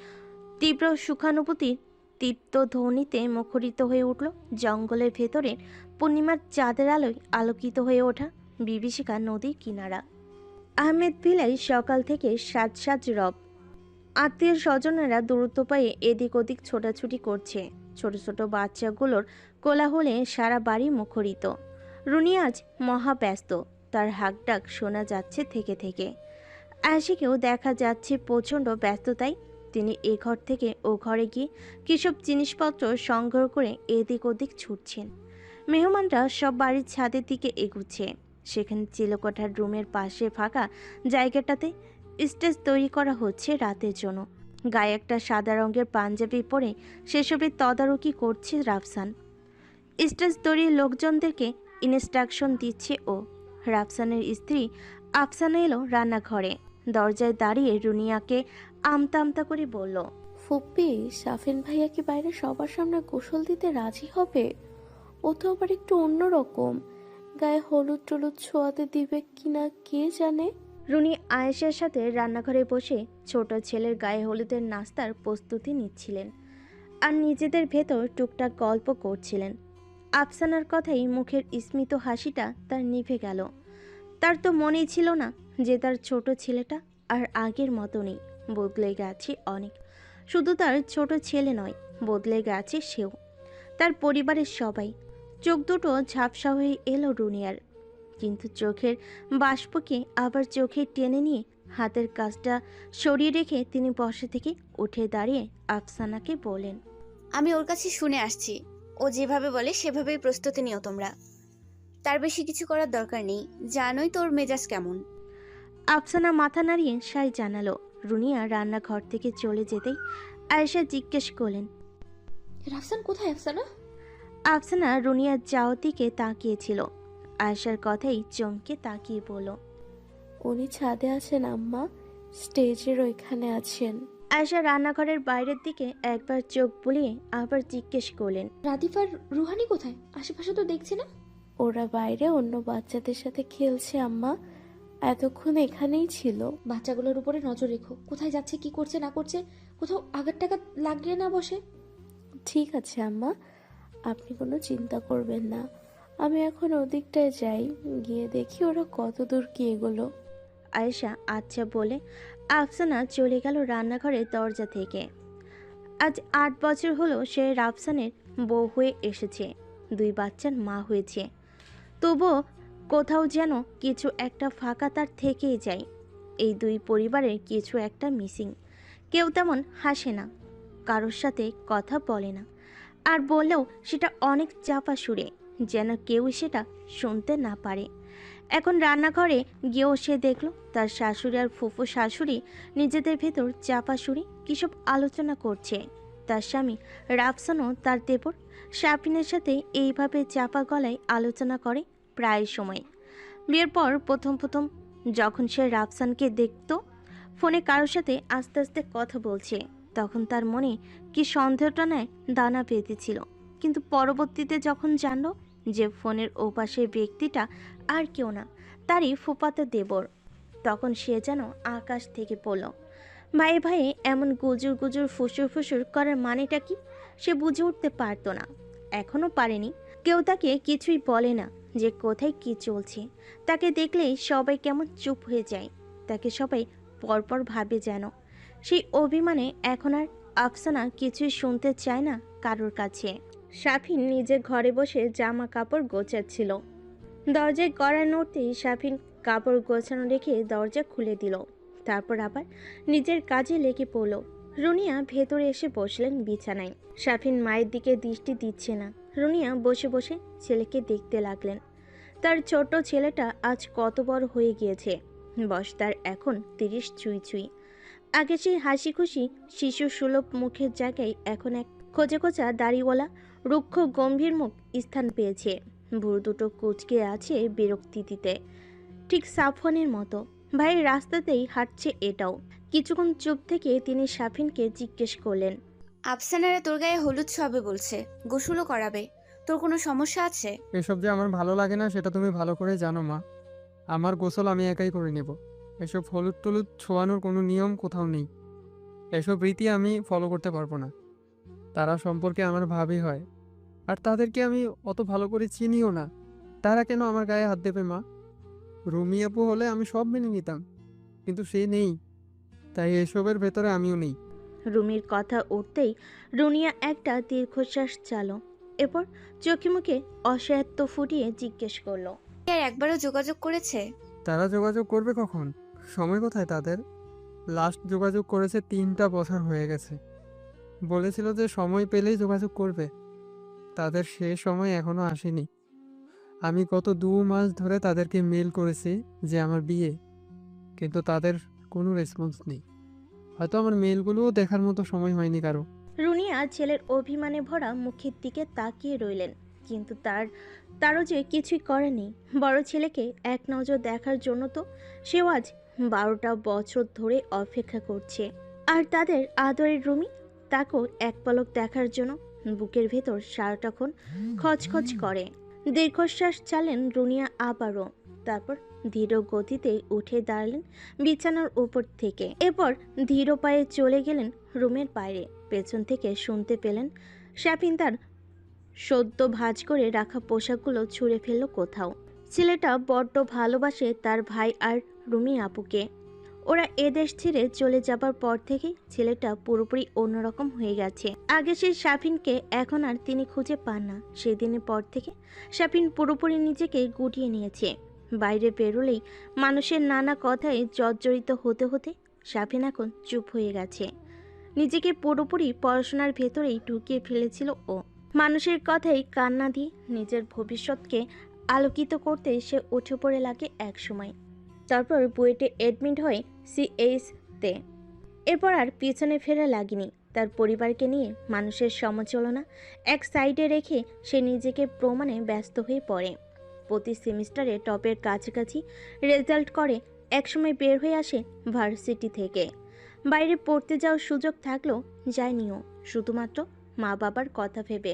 তীব্র সুখানুভূতির তীব্র ধ্বনিতে মুখরিত হয়ে উঠল জঙ্গলের ভেতরের পূর্ণিমার চাঁদের আলোয় আলোকিত হয়ে ওঠা বিভীষিকা নদীর কিনারা। আহমেদ ভিলাই সকাল থেকে সাজ সাজ রব। আত্মীয় স্বজনেরা দূরত্ব পায়ে এদিক ওদিক ছোটাছুটি করছে। ছোট ছোট বাচ্চাগুলোর কোলাহলে সারা বাড়ি মুখরিত। রুনি আজ মহাব্যস্ত, তার হাঁকডাক শোনা যাচ্ছে থেকে থেকে। আশিকেও দেখা যাচ্ছে প্রচণ্ড ব্যস্ততায়। তিনি এ ঘর থেকে ও ঘরে গিয়ে কিসব জিনিসপত্র সংগ্রহ করে এদিক ওদিক ছুটছেন। মেহমানরা সব বাড়ির ছাদের দিকে এগুচ্ছে। সেখানে চিলকোঠার রুমের পাশে ফাঁকা জায়গাটাতে স্টেজ তৈরি করা হচ্ছে রাতের জন্য। গায়ে একটা সাদা রঙের পাঞ্জাবি পরে সেসবের তদারকি করছে রাফসান। স্টেজ তৈরির লোকজনদেরকে ইনস্ট্রাকশন দিচ্ছে ও। রাফসানের স্ত্রী আফসানা এলো রান্নাঘরে। দরজায় দাঁড়িয়ে রুনিয়াকে আমতা আমতা করে বলল, ফুপ্পি, সাফিন ভাইয়া কি বাইরে সবার সামনে গোসল দিতে রাজি হবে? ও তো আবার একটু অন্যরকম, গায়ে হলুদ টলুদ ছোঁয়াতে দিবে কিনা কে জানে। রুনি আয়েশার সাথে রান্নাঘরে বসে ছোট ছেলের গায়ে হলুদের নাস্তার প্রস্তুতি নিচ্ছিলেন আর নিজেদের ভেতর টুকটাক গল্প করছিলেন। আফসানার কথাই মুখের স্মিত হাসিটা তার নিভে গেল। তার তো মনেই ছিল না যে তার ছোট ছেলেটা আর আগের মতো নেই, বদলে গেছে অনেক। শুধু তার ছোট ছেলে নয়, বদলে গেছে সেও, তার পরিবারের সবাই। চোখ দুটো ঝাপসা হয়ে এলো রুনিয়ার, কিন্তু চোখের বাষ্পকে আবার চোখে টেনে নিয়ে হাতের কাজটা সরিয়ে রেখে তিনি বসা থেকে উঠে দাঁড়িয়ে আফসানাকে বলেন, আমি ওর কাছে শুনে আসছি, ও যেভাবে বলে সেভাবেই প্রস্তুতি নিও তোমরা। তার বেশি কিছু করার দরকার নেই, জানোই তোর মেজাজ কেমন। আফসানা মাথা নাড়িয়ে সাই জানালো। রুনিয়া রান্নাঘর থেকে চলে যেতেই আয়েশা জিজ্ঞেস করলেন, রাফসান কোথায়? আফসানা? আফসানা রুনিয়ার যাওয়ার দিকে তাকিয়েছিল। আয়েশার কথাই চমকে তাকিয়ে বলল, উনি ছাদে আছেন আম্মা, স্টেজের ওইখানে আছেন। আয়েশা রান্নাঘরের বাইরের দিকে একবার চোখ বুলিয়ে আবার জিজ্ঞেস করলেন, রাদিফার রুহানি কোথায়? আশেপাশে তো দেখছি না। ওরা বাইরে অন্য বাচ্চাদের সাথে খেলছে আম্মা, এতক্ষণ এখানেই ছিল। বাচ্চাগুলোর উপরে নজর রেখো, কোথায় যাচ্ছে, কি করছে না করছে, কোথাও আঘাত টাঘাত লাগিয়ে না বসে। ঠিক আছে আম্মা, আপনি কোনো চিন্তা করবেন না। আমি এখন ওদিকটায় যাই, গিয়ে দেখি ওরা কত দূর কি এগোলো। আয়েশা আচ্ছা বলে আফসানা চলে গেল রান্নাঘরের দরজা থেকে। আজ 8 বছর হলো সে রাফসানের বউ হয়ে এসেছে, 2 বাচ্চার মা হয়েছে। তবুও কোথাও যেন কিছু একটা ফাঁকা তার থেকেই যায়। এই 2 পরিবারের কিছু একটা মিসিং। কেউ তেমন হাসে না, কারোর সাথে কথা বলে না, আর বললেও সেটা অনেক চাপা সুরে, যেন কেউ সেটা শুনতে না পারে। এখন রান্নাঘরে গিয়েও সে দেখল তার শাশুড়ি আর ফুফু শাশুড়ি নিজেদের ভেতর চাপা সুরে কিসব আলোচনা করছে। তার স্বামী রাফসানও তার দেবর শাপিনের সাথে এইভাবে চাপা গলায় আলোচনা করে প্রায় সময়। বিয়ের পর প্রথম প্রথম যখন সে রাফসানকে দেখত ফোনে কারোর সাথে আস্তে আস্তে কথা বলছে, তখন তার মনে কি সন্দেহটা নেয় দানা পেতেছিল। কিন্তু পরবর্তীতে যখন জানল যে ফোনের ওপাশের ব্যক্তিটা আর কেউ না, তারই ফুফাতো দেবর, তখন সে যেন আকাশ থেকে পড়ল। ভাই ভাইয়ে এমন গুজুর গুজুর ফুসুর ফুসুর করার মানেটা কি সে বুঝে উঠতে পারতো না, এখনও পারেনি। কেউ তাকে কিছুই বলে না যে কোথায় কি চলছে। তাকে দেখলেই সবাই কেমন চুপ হয়ে যায়, তাকে সবাই পরপর ভাবে যেন। সেই অভিমানে এখন আর আফসানা কিছুই শুনতে চায় না কারোর কাছে। শাফিন নিজে ঘরে বসে জামা কাপড় গোছাচ্ছিল। দরজায় কড়া নড়তেই শাফিন কাপড় গোছানো রেখে দরজা খুলে দিল। তারপর আবার নিজের কাজে লেগে পড়ল। রুনিয়া ভেতরে এসে বসলেন বিছানায়। শাফিন মায়ের দিকে দৃষ্টি দিচ্ছে না। রুনিয়া বসে বসে ছেলেকে দেখতে লাগলেন। তার ছোট ছেলেটা আজ কত বড় হয়ে গিয়েছে, বয়স তার এখন 30 ছুঁই ছুঁই। আগে সেই হাসি খুশি শিশু সুলভ মুখের জায়গায় এখন এক খোঁচা খোঁচা দাড়িওয়ালা রুক্ষ গম্ভীর মুখ স্থান পেয়েছে। ভুরু দুটো কুঁচকে আছে বিরক্তি দিতে, ঠিক সাফওয়ানের মতো। ভাই রাস্তাতেই হাঁটছে এটাও। কিছুক্ষণ চুপ থেকে তিনি শাফিনকে জিজ্ঞেস করলেন, আফসানারা তোর গায়ে হলুদ সবে বলছে, গোসলও করাবে, তোর কোনো সমস্যা আছে? এসব যে আমার ভালো লাগে না সেটা তুমি ভালো করে জানো মা। আমার গোসল আমি একাই করে নেব। এসব হলুদ টলুদ ছোঁয়ানোর কোনো নিয়ম কোথাও নেই। এসব রীতি আমি ফলো করতে পারবো না। তারা সম্পর্কে আমার ভাবি হয়, আর তাদেরকে আমি অত ভালো করে চিনিও না। তারা কেন আমার গায়ে হাত দেবে মা? রুমি আপু হলে আমি সব মেনে নিতাম, কিন্তু সে নেই, তাই এসবের ভেতরে আমিও নেই। রুমির কথা উঠতেই রুনিয়া একটা দীর্ঘশ্বাস চাল, এরপর চোখে মুখে অসহায়ত্ব ফুটিয়ে জিজ্ঞেস করলো, আর একবারও যোগাযোগ করেছে? তারা যোগাযোগ করবে কখন? সময় কোথায় তাদের? লাস্ট যোগাযোগ করেছে 3টা বছর হয়ে গেছে। বলেছিল যে সময় পেলেই যোগাযোগ করবে। তাদের সে সময় এখনো আসেনি। আমি গত 2 মাস ধরে তাদেরকে মেল করেছি যে আমার বিয়ে, কিন্তু তাদের কোনো রেসপন্স নেই। হয়তো আমার মেলগুলোও দেখার মতো সময় হয়নি কারো। রুনিয়া ছেলের অভিমানে ভরা মুখের দিকে তাকিয়ে রইলেন, কিন্তু তারও যে কিছুই করেনি। বড় ছেলেকে এক নজর দেখার জন্য তো সেও আজ 12টা বছর ধরে অপেক্ষা করছে। আর তাদের আদরের রুমি তাকেও এক পলক দেখার জন্য বুকের ভেতর সারাটাক্ষণ খচখচ করে। দীর্ঘশ্বাস চালেন রুনিয়া আবারও, তারপর ধীর গতিতে উঠে দাঁড়ালেন বিছানার উপর থেকে। এরপর ধীর পায়ে চলে গেলেন রুমের বাইরে। পেছন থেকে শুনতে পেলেন শাফিন তার সদ্য ভাঁজ করে রাখা পোশাকগুলো ছুঁড়ে ফেলল কোথাও। ছেলেটা বড্ড ভালোবাসে তার ভাই আর রুমি আপুকে। ওরা এদেশ ছেড়ে চলে যাবার পর থেকেই ছেলেটা পুরোপুরি অন্যরকম হয়ে গেছে। আগে সেই শাফিনকে এখন আর তিনি খুঁজে পান না। সেদিনের পর থেকে শাফিন পুরোপুরি নিজেকে গুটিয়ে নিয়েছে। বাইরে বেরোলেই মানুষের নানা কথায় জর্জরিত হতে হতে শাফিন এখন চুপ হয়ে গেছে। নিজেকে পুরোপুরি পড়াশোনার ভেতরেই ঢুকিয়ে ফেলেছিল ও। মানুষের কথাই কান্না দিয়ে নিজের ভবিষ্যৎকে আলোকিত করতে সে উঠে পড়ে লাগে এক সময়। তারপর বুয়েটে অ্যাডমিট হয়ে CH-তে। এরপর আর পিছনে ফেরা লাগেনি। তার পরিবারকে নিয়ে মানুষের সমালোচনা এক সাইডে রেখে সে নিজেকে প্রমাণে ব্যস্ত হয়ে পড়ে। প্রতি সেমিস্টারে টপের কাছাকাছি রেজাল্ট করে একসময় বের হয়ে আসে ভার্সিটি থেকে। বাইরে পড়তে যাওয়ার সুযোগ থাকলেও যায়নিও, শুধুমাত্র মা বাবার কথা ভেবে।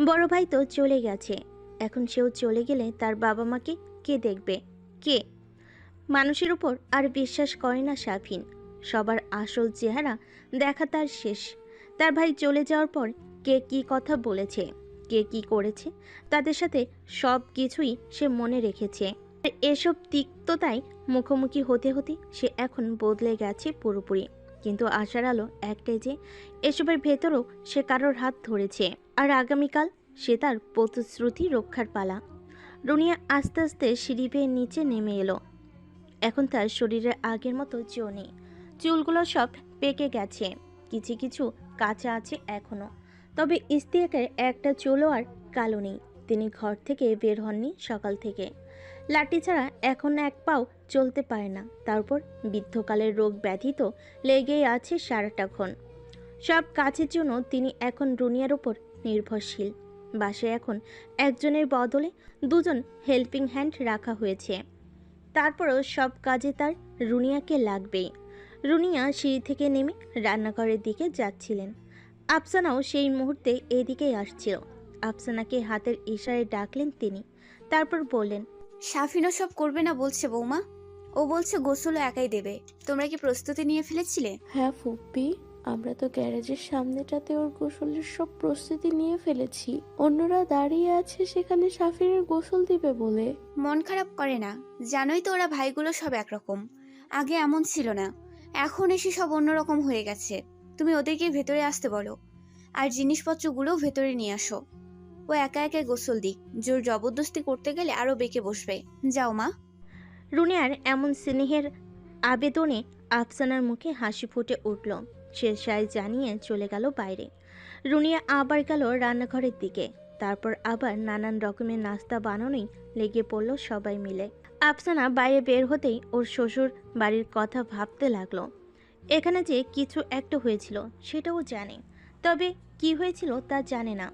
বড় ভাই তো চলে গেছে, এখন সেও চলে গেলে তার বাবা মাকে কে দেখবে? কে? মানুষের উপর আর বিশ্বাস করে না সাফিন। সবার আসল চেহারা দেখা তার শেষ। তার ভাই চলে যাওয়ার পর কে কি কথা বলেছে, কে কি করেছে, তাদের সাথে সব কিছুই সে মনে রেখেছে। আর এসব তিক্ততায় মুখোমুখি হতে হতে সে এখন বদলে গেছে পুরোপুরি। কিন্তু আশার আলো একটাই যে এসবের ভেতরও সে কারোর হাত ধরেছে। আর আগামীকাল সে তার প্রতিশ্রুতি রক্ষার পালা। রুনিয়া আস্তে আস্তে সিঁড়ি বেয়ে নিচে নেমে এলো। এখন তার শরীরে আগের মতো জো নেই। চুলগুলো সব পেকে গেছে, কিছু কিছু কাঁচা আছে এখনো। তবে ইস্তিয়াকের একটা চুলও আর কালো নেই। তিনি ঘর থেকে বের হননি সকাল থেকে। লাঠি ছাড়া এখন এক পাও চলতে পারে না। তারপর বৃদ্ধকালের রোগ ব্যাধি তো লেগেই আছে সারাটাক্ষণ। সব কাজের জন্য তিনি এখন রুনিয়ার উপর নির্ভরশীল। বাসায় এখন একজনের বদলে দুজন হেল্পিং হ্যান্ড রাখা হয়েছে। তারপরও সব কাজে তার রুনিয়াকে লাগবেই। রুনিয়া সিঁড়ি থেকে নেমে রান্নাঘরের দিকে যাচ্ছিলেন। আফসানাও সেই মুহূর্তে এদিকেই আসছিল। আফসানাকে হাতের ইশারায় ডাকলেন তিনি। তারপর বললেন, সাফিনও সব করবে না বলছে বৌমা। ও বলছে গোসলও একাই দেবে। তোমরা কি প্রস্তুতি নিয়ে ফেলেছিলে? হ্যাঁ ফুপ্পি, আমরা তো গ্যারেজের সামনেটাতে ওর গোসলের সব প্রস্তুতি নিয়ে ফেলেছি। অন্যরা দাঁড়িয়ে আছে সেখানে সাফিনের গোসল দিবে বলে। মন খারাপ করে না, জানোই তো ওরা ভাইগুলো সব একরকম। আগে এমন ছিল না, এখন এসে সব অন্যরকম হয়ে গেছে। তুমি ওদেরকে ভেতরে আসতে বলো, আর জিনিসপত্রগুলো ভেতরে নিয়ে আসো। ও একা একা গোসল দিক, জোর জবরদস্তি করতে গেলে আরো বেঁকে বসবে। যাও মা। রুনিয়ার এমন স্নেহের আবেদনে আফসানার মুখে হাসি ফুটে উঠল। সে সায় জানিয়ে চলে গেল বাইরে। রুনিয়া আবার গেল রান্নাঘরের দিকে। তারপর আবার নানান রকমের নাস্তা বানানোই লেগে পড়ল সবাই মিলে। আফসানা বাইরে বের হতেই ওর শ্বশুর বাড়ির কথা ভাবতে লাগলো। এখানে যে কিছু একটা হয়েছিল সেটাও জানে, তবে কি হয়েছিল তা জানে না।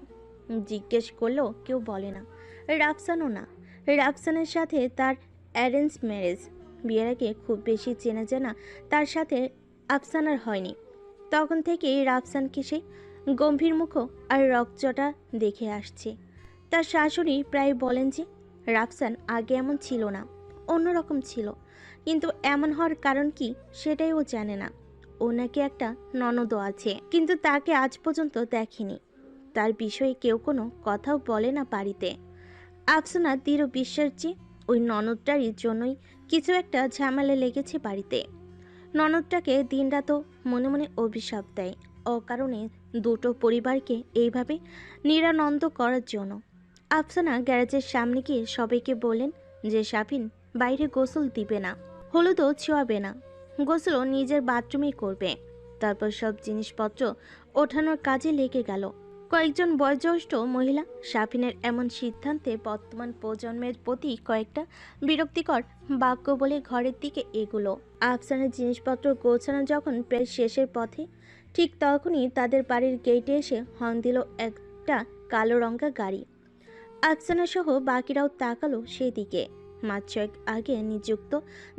জিজ্ঞেস করলেও কেউ বলে না, রাফসানও না। রাফসানের সাথে তার অ্যারেঞ্জ ম্যারেজ। বিয়ের আগে খুব বেশি চেনা জানা তার সাথে আফসানার হয়নি। তখন থেকেই রাফসানকে সে গম্ভীর মুখ আর রকচটা দেখে আসছে। তার শাশুড়ি প্রায় বলেন যে রাফসান আগে এমন ছিল না, অন্যরকম ছিল। কিন্তু এমন হওয়ার কারণ কি সেটাই ও জানে না। ও নাকি একটা ননদও আছে, কিন্তু তাকে আজ পর্যন্ত দেখেনি। তার বিষয়ে কেউ কোনো কথাও বলে না বাড়িতে। আফসানা দৃঢ় বিশ্বাস যে ওই ননদটারই জন্যই কিছু একটা ঝামেলা লেগেছে বাড়িতে। ননদটাকে দিনরাতও মনে মনে অভিশাপ দেয় অকারণে দুটো পরিবারকে এইভাবে নিরানন্দ করার জন্য। আফসানা গ্যারেজের সামনে গিয়ে সবাইকে বললেন যে সাফিন বাইরে গোসল দিবে না, হলুদও ছোঁয়াবে না, গোসলও নিজের বাথরুমেই করবে। তারপর সব জিনিসপত্র ওঠানোর কাজে লেগে গেল। কয়েকজন বয়োজ্যেষ্ঠ মহিলা সাফিনের এমন সিদ্ধান্তে বর্তমান প্রজন্মের প্রতি কয়েকটা বিরক্তিকর বাক্য বলে ঘরের দিকে এগুলো। আফসানের জিনিসপত্র গোছানো যখন প্রায় শেষের পথে, ঠিক তখনই তাদের বাড়ির গেটে এসে হর্ন দিল একটা কালো রঙা গাড়ি। আফসানা সহ বাকিরাও তাকালো সেদিকে। মাস ছয়েক আগে নিযুক্ত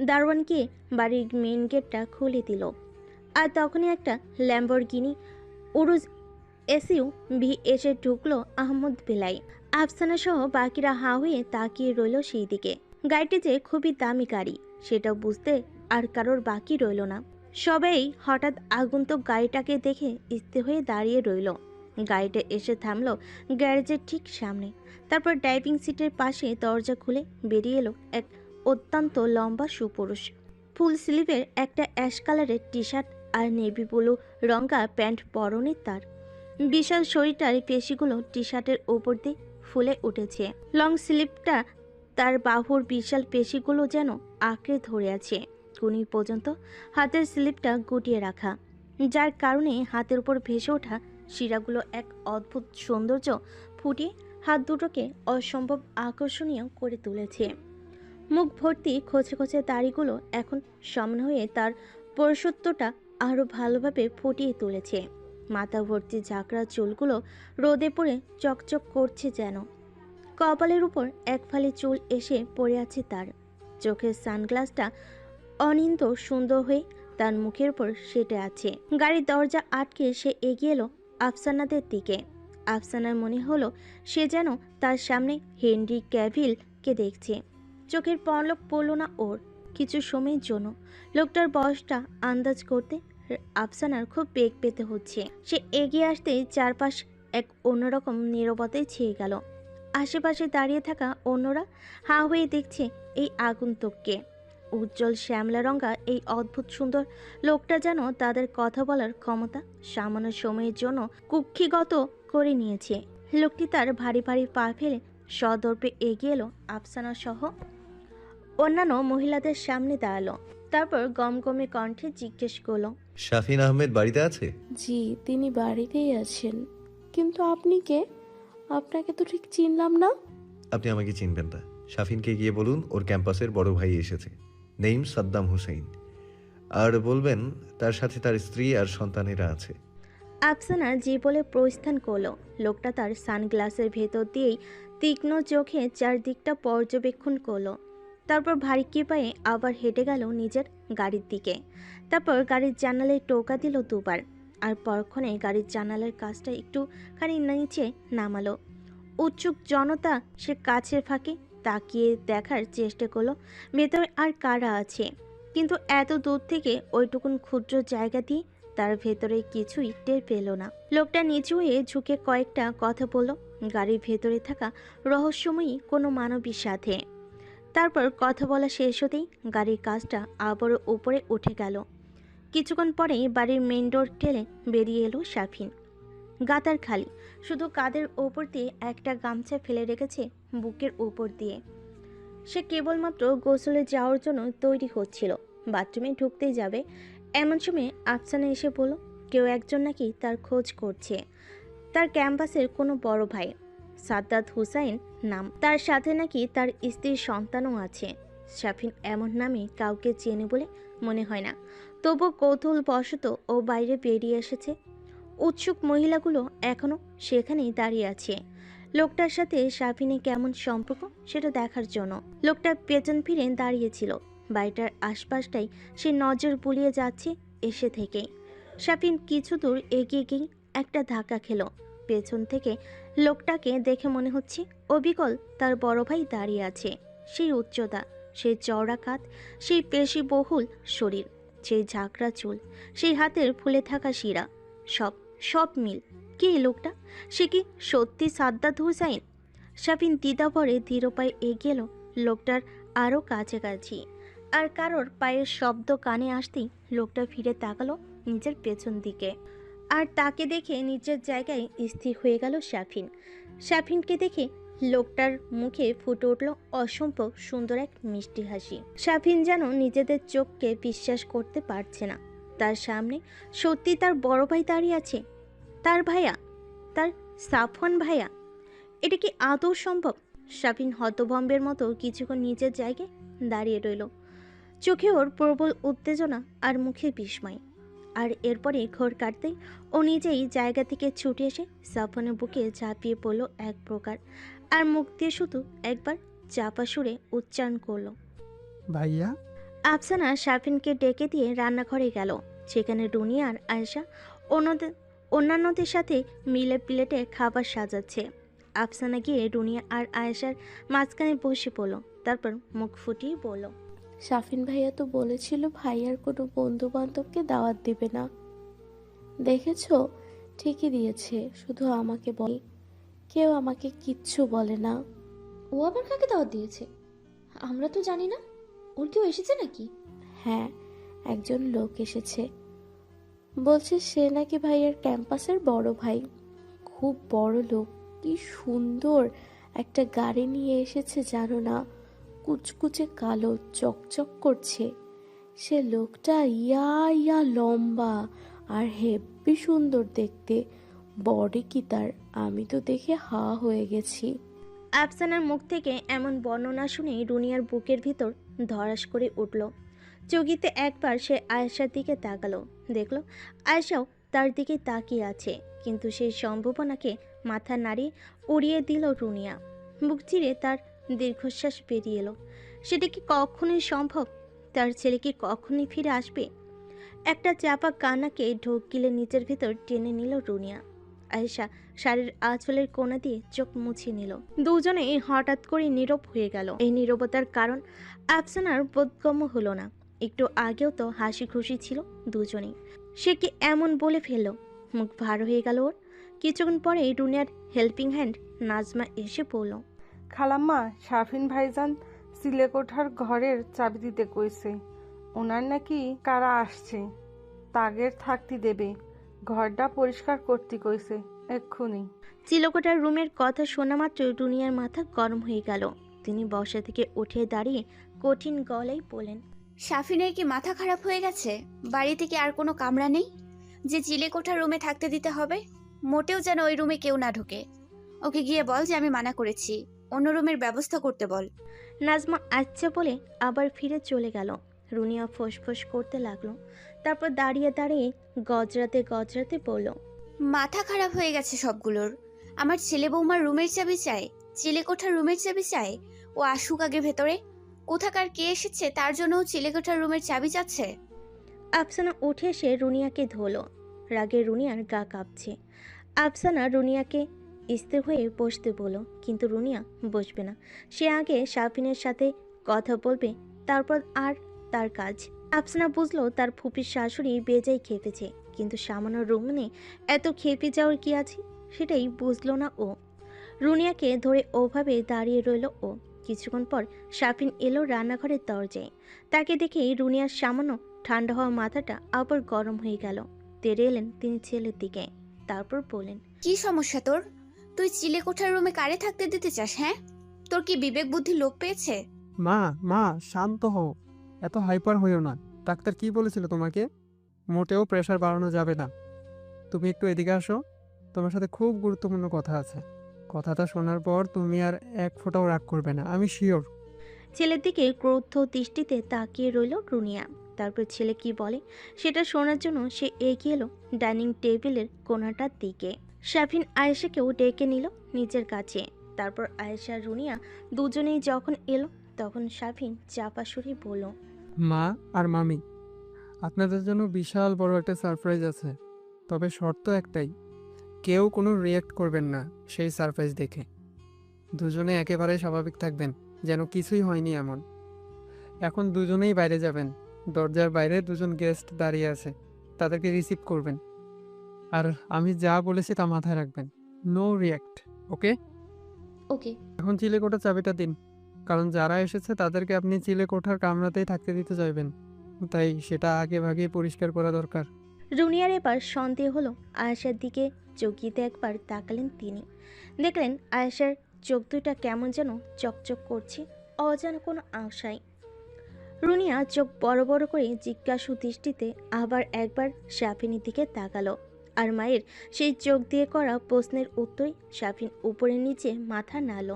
দারোয়ান গিয়ে বাড়ির মেইন গেটটা খুলে দিল। আর তখনই একটা ল্যাম্বরগিনি উরুজ এসইউ ভি এসে ঢুকলো আহমদ বেলাই। আফসানা সহ বাকিরা হা হয়ে তাকিয়ে রইল সেই দিকে। গাড়িটি যে খুবই দামি গাড়ি সেটাও বুঝতে আর কারোর বাকি রইল না। সবাই হঠাৎ আগন্তুক গাড়িটাকে দেখে স্থির হয়ে দাঁড়িয়ে রইল। গাড়িটা এসে থামলো গ্যারেজের ঠিক সামনে। তারপর ড্রাইভিং সিটের পাশে দরজা খুলে বেরিয়ে এলো এক অত্যন্ত লম্বা সুপুরুষ। ফুল স্লিভের একটা অ্যাশ কালারের টি শার্ট আর নেভি ব্লু রঙা প্যান্ট পরনে তার। বিশাল শরীরটার পেশিগুলো টি শার্টের ওপর দিয়ে ফুলে উঠেছে। লং স্লিভটা তার বাহুর বিশাল পেশিগুলো যেন আঁকড়ে ধরে আছে। কুনি পর্যন্ত হাতের স্লিভটা গুটিয়ে রাখা, যার কারণে হাতের উপর ভেসে ওঠা শিরাগুলো এক অদ্ভুত সৌন্দর্য ফুটিয়ে হাত দুটোকে অসম্ভব আকর্ষণীয় করে তুলেছে। মুখ ভর্তি খোঁচে খোঁচে দাড়িগুলো এখন সমান হয়ে তার পরিশুদ্ধটা আরও ভালোভাবে ফুটিয়ে তুলেছে। মাথা ভর্তি ঝাঁকড়া চুলগুলো রোদে পড়ে চকচক করছে যেন। কপালের উপর এক ফালি চুল এসে পড়ে আছে তার। চোখের সানগ্লাসটা অনিন্দ সুন্দর হয়ে তার মুখের উপর সেটে আছে। গাড়ির দরজা আটকে সে এগিয়ে এলো আফসানাদের দিকে। আফসানার মনে হলো সে যেন তার সামনে হেনরি ক্যাভিলকে দেখছে। চোখের পলক পড়ল না ওর, কিছু সময়ের জন্য। লোকটার বয়সটা আন্দাজ করতে আফসানার খুব বেগ পেতে হচ্ছে। সে এগিয়ে আসতেই চারপাশ এক অন্যরকম নীরবতায় ছেয়ে গেল। আশেপাশে দাঁড়িয়ে থাকা অন্যরা হাঁ হয়ে দেখছে এই আগন্তুককে। উজ্জ্বল শ্যামলা রঙা এই অদ্ভুত সুন্দর লোকটা যেন তাদের কথা বলার ক্ষমতা সামান্য সময়ের জন্য কুক্ষিগত করে নিয়েছে। লোকটি তার ভারী ভারী পা ফেলে সদর্পে এগিয়ে এলো আফসানা সহ অন্যান্য মহিলাদের সামনে দাঁড়ালো। তারপর গমগমে কণ্ঠে জিজ্ঞেস করলো, শাফিন আহমেদ বাড়িতে আছে? জি, তিনি বাড়িতেই আছেন। কিন্তু আপনি কে? আপনাকে তো ঠিক চিনলাম না। আপনি আমাকে চিনবেন না। শাফিনকে গিয়ে বলুন ওর ক্যাম্পাসের বড় ভাই এসেছে, নেইম সাদ্দাম হুসাইন। আর বলবেন তার সাথে তার স্ত্রী আর সন্তানেরা আছে। আফসানা যে বলে প্রস্থান করলো। লোকটা তার সানগ্লাসের ভেতর দিয়েই তীক্ষ্ণ চোখে চারদিকটা পর্যবেক্ষণ করলো। তারপর ভারী পায়ে আবার হেঁটে গেল নিজের গাড়ির দিকে। তারপর গাড়ির জানালায় টোকা দিল দুবার, আর পরক্ষণে গাড়ির জানালার কাজটা একটুখানি নিচে নামালো। উৎসুক জনতা সে কাছের ফাঁকে তাকিয়ে দেখার চেষ্টা করলো ভেতরে আর কারা আছে, কিন্তু এত দূর থেকে ওইটুকুন ক্ষুদ্র জায়গা দিয়ে তার ভেতরে কিছুই টের পেল না। লোকটা নিচু হয়ে ঝুঁকে কয়েকটা কথা বলল গাড়ির ভেতরে থাকা রহস্যময়ী কোনো মানবীর সাথে। তারপর কথা বলা শেষ হতেই গাড়ির কাজটা আবারও উপরে উঠে গেল। কিছুক্ষণ পরেই বাড়ির মেইন ডোর ঠেলে বেরিয়ে এলো শাফিন। গাতার খালি, শুধু কাঁধের ওপর দিয়ে একটা গামছা ফেলে রেখেছে বুকের উপর দিয়ে। সে কেবলমাত্র গোসলে যাওয়ার জন্য তৈরি হচ্ছিল, বাথরুমে ঢুকতেই যাবে। এমন সময় আফসানা এসে বলল কেউ একজন নাকি তার খোঁজ করছে। তার ক্যাম্পাসের কোনো বড় ভাই, সাদ্দাত হুসাইন নাম, তার সাথে নাকি তার স্ত্রীর সন্তানও আছে। শাফিন এমন নামে কাউকে চেনে বলে মনে হয় না, তবু কৌতূহলবশত ও বাইরে বেরিয়ে এসেছে। উৎসুক মহিলাগুলো এখনও সেখানেই দাঁড়িয়ে আছে লোকটার সাথে শাফিনের কেমন সম্পর্ক সেটা দেখার জন্য। লোকটা পেছন ফিরে দাঁড়িয়েছিল। বাড়িটার আশপাশটাই সে নজর বুলিয়ে যাচ্ছে এসে থেকেই। শাফিন কিছু দূর এগিয়ে গিয়ে একটা ধাক্কা খেলো। পেছন থেকে লোকটাকে দেখে মনে হচ্ছে অবিকল তার বড় ভাই দাঁড়িয়ে আছে। সেই উচ্চতা, সেই চওড়া কাঁধ, সেই পেশিবহুল শরীর, সেই ঝাঁকড়া চুল, সেই হাতের ফুলে থাকা শিরা, সব মিল। কে লোকটা? সে কি সত্যি সাদ্দাত হুসাইন? শাফিন দ্বিধাভরে দৃঢ় পায়ে এগিয়ে এলো লোকটার আরও কাছাকাছি। আর কারোর পায়ের শব্দ কানে আসতেই লোকটা ফিরে তাকালো নিজের পেছন দিকে। আর তাকে দেখে নিজের জায়গায় স্থির হয়ে গেল শাফিন। শাফিনকে দেখে লোকটার মুখে ফুটে উঠল অসম্ভব সুন্দর এক মিষ্টি হাসি। শাফিন যেন নিজেদের চোখকে বিশ্বাস করতে পারছে না। তার সামনে সত্যি তার বড় ভাই দাঁড়িয়ে আছে, তার ভাইয়া, তার সাফওয়ান ভাইয়া। এটা কি আদৌ সম্ভব? শাফিন হতভম্বের মতো কিছুক্ষণ নিজের জায়গায় দাঁড়িয়ে রইল। চোখে ওর প্রবল উত্তেজনা আর মুখে বিস্ময়। আর এরপরে ঘোর কাটতেই ও নিজেই জায়গা থেকে ছুটে এসে সাফওয়ানের বুকে ঝাঁপিয়ে পড়ল এক প্রকার, আর মুখ দিয়ে শুধু একবার চাপা সুরে উচ্চারণ করলো, ভাইয়া। আফসানা শাফিনকে ডেকে দিয়ে রান্নাঘরে গেল। সেখানে রুনি আর আয়েশা অন্যান্যদের সাথে মিলে প্লেটে খাবার সাজাচ্ছে। আফসানা গিয়ে রুনি আর আয়েশার মাঝখানে বসে পড়ল। তারপর মুখ ফুটিয়ে বলল, শাফিন ভাইয়া তো বলেছিল ভাইয়ার কোনো বন্ধু বান্ধবকে দাওয়াত দিবে না। দেখেছো, ঠিকই দিয়েছে, শুধু আমাকে বল। কেউ আমাকে কিচ্ছু বলে না। ও আবার কাকে দাওয়াত দিয়েছে? আমরা তো জানি না। ওর কেউ এসেছে নাকি? হ্যাঁ, একজন লোক এসেছে। বলছে সে নাকি ভাইয়ার ক্যাম্পাসের বড় ভাই, খুব বড় লোক। কি সুন্দর একটা গাড়ি নিয়ে এসেছে জানো না, কুচকুচে কালো, চকচক করছে। সে লোকটা ইয়া লম্বা আর হেব্বি সুন্দর দেখতে। বডি কি তার, আমি তো দেখে হা হয়ে গেছি। আফসানার মুখ থেকে এমন বর্ণনা শুনে রুনিয়ার বুকের ভিতর ধড়াস করে উঠল। চকিতে একবার সে আয়েশার দিকে তাকালো, দেখলো আয়েশাও তার দিকে তাকিয়ে আছে, কিন্তু সেই সম্ভাবনাকে মাথা নাড়িয়ে উড়িয়ে দিল রুনিয়া। বুক চিরে তার দীর্ঘশ্বাস বেরিয়ে এলো। সেটা কি কখনোই সম্ভব? তার ছেলে কি কখনোই ফিরে আসবে? একটা চাপা কান্নাকে ঢোক গিলে নিজের ভিতর টেনে নিল রুনিয়া। আয়েশা শাড়ির আঁচলের কোণা দিয়ে চোখ মুছে নিল। দুজনেই হঠাৎ করে নীরব হয়ে গেল। এই নীরবতার কারণ আফসানার বোধগম্য হলো না। একটু আগেও তো হাসি খুশি ছিল দুজনেই। সে কি এমন বলে ফেললো? মুখ ভার হয়ে গেল ওর। কিছুক্ষণ পরে রুনিয়ার হেল্পিং হ্যান্ড নাজমা এসে পড়ল। খালাম্মা, শাফিন ভাইজান চিলেকোঠার ঘরের চাবি দিতে কইছে। ওনার নাকি কারা আসছে, তাগের থাকতে দেবে, ঘরটা পরিষ্কার করতে কইছে এক্ষুনি। চিলকোটার রুমের কথা শোনা মাত্র রুনিয়ার মাথা গরম হয়ে গেল। তিনি বসা থেকে উঠে দাঁড়িয়ে কঠিন গলায় বলেন, শাফিনের কি মাথা খারাপ হয়ে গেছে? বাড়িতে কি আর কোনো কামরা নেই যে চিলেকোঠার রুমে থাকতে দিতে হবে? মোটেও যেন ওই রুমে কেউ না ঢোকে। ওকে গিয়ে বল যে আমি মানা করেছি, অন্য রুমের ব্যবস্থা করতে বল। নাজমা আচ্ছা বলে আবার ফিরে চলে গেল। রুনিয়া ফোঁস করতে লাগলো। তারপর দাঁড়িয়ে দাঁড়িয়ে গজরাতে গজরাতে বলল, মাথা খারাপ হয়ে গেছে সবগুলোর। আমার ছেলে বৌমার রুমের চাবি চাই, চিলেকোঠার রুমের চাবি চাই। ও আসুক আগে ভেতরে। কোথাকার কে এসেছে তার জন্য ও চিলেকোঠার রুমের চাবি চাচ্ছে। আফসানা উঠে এসে রুনিয়াকে ধরল। রাগে রুনিয়ার গা কাঁপছে। আফসানা রুনিয়াকে স্থির হয়ে বসতে বলল, কিন্তু রুনিয়া বসবে না। সে আগে শাফিনের সাথে কথা বলবে, তারপর আর তার কাজ। আফসানা বুঝলো তার ফুপির শাশুড়ি বেজায় খেপেছে, কিন্তু সামান্য রুমনে এত খেপে যাওয়ার কি আছে সেটাই বুঝলো না ও। রুনিয়াকে ধরে ওভাবে দাঁড়িয়ে রইল ও। কিছুক্ষণ পর শাফিন এলো রান্নাঘরের দরজায়। তাকে দেখেই রুনিয়ার সামান্য ঠান্ডা হওয়া মাথাটা আবার গরম হয়ে গেল। তেড়ে এলেন তিনি ছেলের দিকে। তারপর বললেন, কি সমস্যা তোর? তুই চিলেকোঠার রুমে কারে থাকতে দিতে চাস? হ্যাঁ, তোর কি বিবেক বুদ্ধি লোপ পেয়েছে? মা মা শান্ত হও, এত হাইপার হইও না। ডাক্তার কি বলেছিল তোমাকে? মোটেও প্রেশার বাড়ানো যাবে না। তুমি একটু এদিকে আসো, তোমার সাথে খুব গুরুত্বপূর্ণ কথা আছে। কথাটা শোনার পর তুমি আর এক ফোঁটাও রাগ করবে না, আমি শিওর। ছেলের দিকে ক্রুদ্ধ দৃষ্টিতে তাকিয়ে রইল রুনিয়া। তারপর ছেলে কি বলে সেটা শোনার জন্য সে এগিয়ে এলো ডাইনিং টেবিলের কোণাটার দিকে। শাফিন আয়েশাকেও ডেকে নিল নিজের কাছে। তারপর আয়েশা রুনিয়া দুজনেই যখন এলো তখন শাফিন চাপা সুরে বলল, মা আর মামি, আপনাদের জন্য বিশাল বড় একটা সারপ্রাইজ আছে। তবে শর্ত একটাই, কেউ কোনো রিয়্যাক্ট করবেন না সেই সারপ্রাইজ দেখে। দুজনে একেবারে স্বাভাবিক থাকবেন, যেন কিছুই হয়নি এমন। এখন দুজনেই বাইরে যাবেন। দরজার বাইরে দুজন গেস্ট দাঁড়িয়ে আছে, তাদেরকে রিসিভ করবেন। আর আমি যা বলেছি তা মাথায় রাখবেন। নো রিয়্যাক্ট, ওকে? ওকে। এখন চিলেকোঠার চাবিটা দিন, কারণ যারা এসেছে তাদেরকে আপনি চিলেকোঠার কামরাতেই থাকতে দিতে চাইবেন, তাই সেটা আগে ভাগে পরিষ্কার করা দরকার। রুনিয়ার এবার সন্দেহ হলো। আয়েশার দিকে চকিতে একবার তাকালেন তিনি। দেখলেন আয়েশার চোখ দুটা কেমন যেন চকচক করছে অজানা কোনো আশায়। রুনিয়া চোখ বড় বড় করে জিজ্ঞাসু দৃষ্টিতে আবার একবার শাফিনের দিকে তাকালো। আর মায়ের সেই চোখ দিয়ে করা প্রশ্নের উত্তরে শাফিন উপরে নিচে মাথা নাড়ল।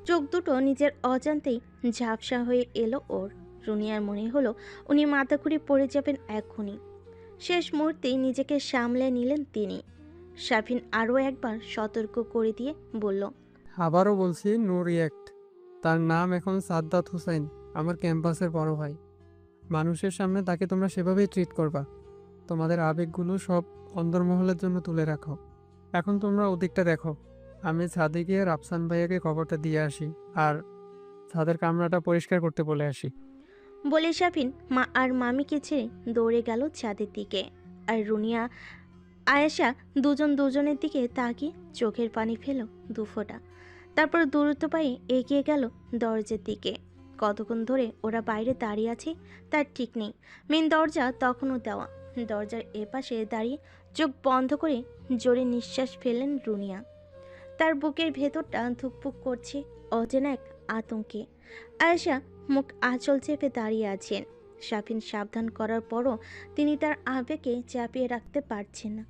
চোখ দুটো নিজের অজান্তেই ঝাপসা হয়ে এলো ওর। রুনিয়ার মনে হলো উনি মাথা ঘুরে পড়ে যাবেন এক্ষুনি। শেষ মুহূর্তেই নিজেকে সামলে নিলেন তিনি। শাফিন আরও একবার সতর্ক করে দিয়ে বলল, আবারও বলছি, নো রিয়্যাক্ট। তার নাম এখন সাদ্দাত হোসেন, আমার ক্যাম্পাসের বড় ভাই। মানুষের সামনে তাকে তোমরা সেভাবেই ট্রিট করবা। তোমাদের আবেগগুলো সব অন্দরমহলের জন্য তুলে রাখো। এখন তোমরা ওদিকটা দেখো, আমি ছাদে গিয়ে রাফসান ভাইয়াকে খবরটা দিয়ে আসি, আর ছাদের কামরাটা পরিষ্কার করতে বলে আসি। বলে শাফিন মা আর মামিকে ছেড়ে দৌড়ে গেল ছাদের দিকে। আর রুনিয়া আয়েশা দুজন দুজনের দিকে তাকিয়ে চোখের পানি ফেল দুফোঁটা। তারপর দ্রুত পায়ে এগিয়ে গেল দরজার দিকে। কতক্ষণ ধরে ওরা বাইরে দাঁড়িয়ে আছে তার ঠিক নেই। মেন দরজা তখনও দেওয়া। দরজার এপাশে দাঁড়িয়ে চোখ বন্ধ করে জোরে নিঃশ্বাস ফেললেন রুনিয়া। তার বুকের ভেতরটা ধুকপুক করছে অচেনা এক আতঙ্কে। আয়েশা মুখ আঁচল চেপে দাঁড়িয়ে আছেন। শাফিন সাবধান করার পরও তিনি তার আবেগকে চাপিয়ে রাখতে পারছেন না।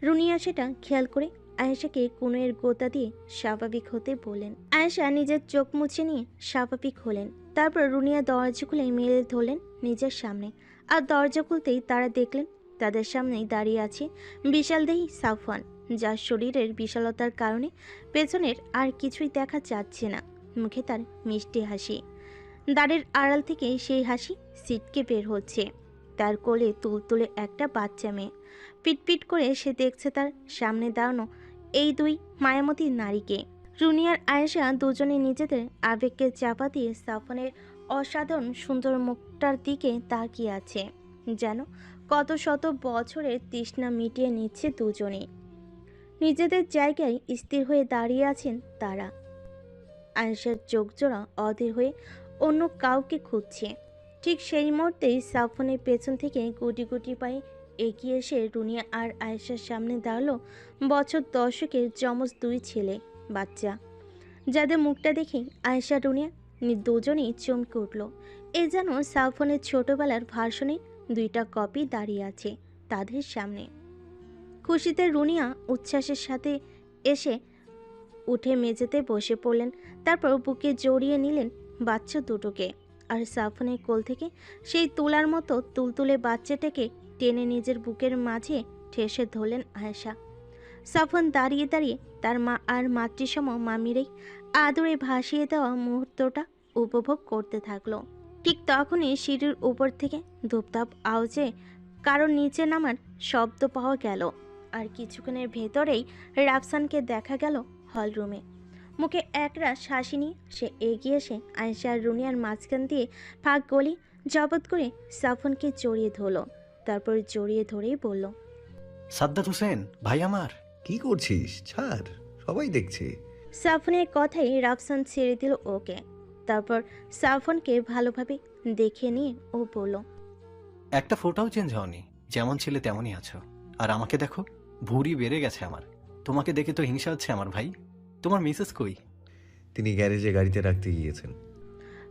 রুনিয়া সেটা খেয়াল করে আয়েশাকে কোণের গোতা দিয়ে স্বাভাবিক হতে বলেন। আয়েশা নিজের চোখ মুছে নিয়ে স্বাভাবিক হলেন। তারপর রুনিয়া দরজা খুলে মেলে ধরলেন নিজের সামনে। আর দরজা খুলতেই তারা দেখলেন তাদের সামনেই দাঁড়িয়ে আছে বিশালদেহী সাফওয়ান, যার শরীরের বিশালতার কারণে পেছনের আর কিছুই দেখা যাচ্ছে না। মুখে তার মিষ্টি হাসি, দাঁড়ের আড়াল থেকে সেই হাসি ছিটকে বের হচ্ছে। তার কোলে তুলতুলে একটা বাচ্চা মেয়ে। পিটপিট করে সে দেখছে তার সামনে দাঁড়ানো এই দুই মায়ামতী নারীকে। রুনি আর আয়েশা দুজনে নিজেদের আবেগকে চাপা দিয়ে সাফনের অসাধারণ সুন্দর মুখটার দিকে তাকিয়ে আছে, যেন কত শত বছরের তৃষ্ণা মিটিয়ে নিচ্ছে দুজনে। নিজেদের জায়গায় স্থির হয়ে দাঁড়িয়ে আছেন তারা। আয়েশার চোখ জোড়া অধীর হয়ে অন্য কাউকে খুঁজছে। ঠিক সেই মুহূর্তেই সাফনের পেছন থেকে গুটি গুটি পায়ে এগিয়ে এসে রুনিয়া আর আয়েশার সামনে দাঁড়ালো বছর 10-এর যমজ দুই ছেলে বাচ্চা, যাদের মুখটা দেখে আয়েশা রুনিয়া দুজনেই চমকে উঠল। এ যেন সাফনের ছোটবেলার ভার্সনের দুইটা কপি দাঁড়িয়ে আছে তাদের সামনে। খুশিতে রুনিয়া উচ্ছ্বাসের সাথে এসে উঠে মেঝেতে বসে পড়লেন, তারপর বুকে জড়িয়ে নিলেন বাচ্চা দুটোকে। আর সাফনের কোল থেকে সেই তুলার মতো তুলতুলে বাচ্চাটাকে টেনে নিজের বুকের মাঝে ঠেসে ধরলেন আয়েশা। সাফন দাঁড়িয়ে দাঁড়িয়ে তার মা আর মাতৃসম মামিরেই আদরে ভাসিয়ে দেওয়া মুহূর্তটা উপভোগ করতে থাকলো। ঠিক তখনই সিঁড়ির উপর থেকে ধূপধাপ আওয়াজে কারোর নিচে নামার শব্দ পাওয়া গেল। আর কিছুক্ষণের ভেতরেই রাফসানকে দেখা গেল হলরুমে। মুখে একরাশ হাসি নিয়ে সে এগিয়ে এসে আয়েশা আর রুনিয়ার মাঝখান দিয়ে ফাঁক গলি জবত করে সাফনকে জড়িয়ে ধরল। তারপর জড়িয়ে ধরেই বলল, সাদ্দাত হোসেন ভাই আমার। কি করছিস? ছাড়, সবাই দেখছে। সাফনের কথাই রাফসান ছেড়ে দিল ওকে। তারপর সাফনকে ভালোভাবে দেখে নিয়ে ও বলল, একটা ফোটাও চেঞ্জ হওনি, যেমন ছিলে তেমনই আছো। আর আমাকে দেখো, ভুঁড়ি বেড়ে গেছে আমার। তোমাকে দেখে তো হিংসা হচ্ছে আমার ভাই। তোমার মিসেস কই? তিনি গ্যারেজে গাড়িতে রাখতে গিয়েছেন।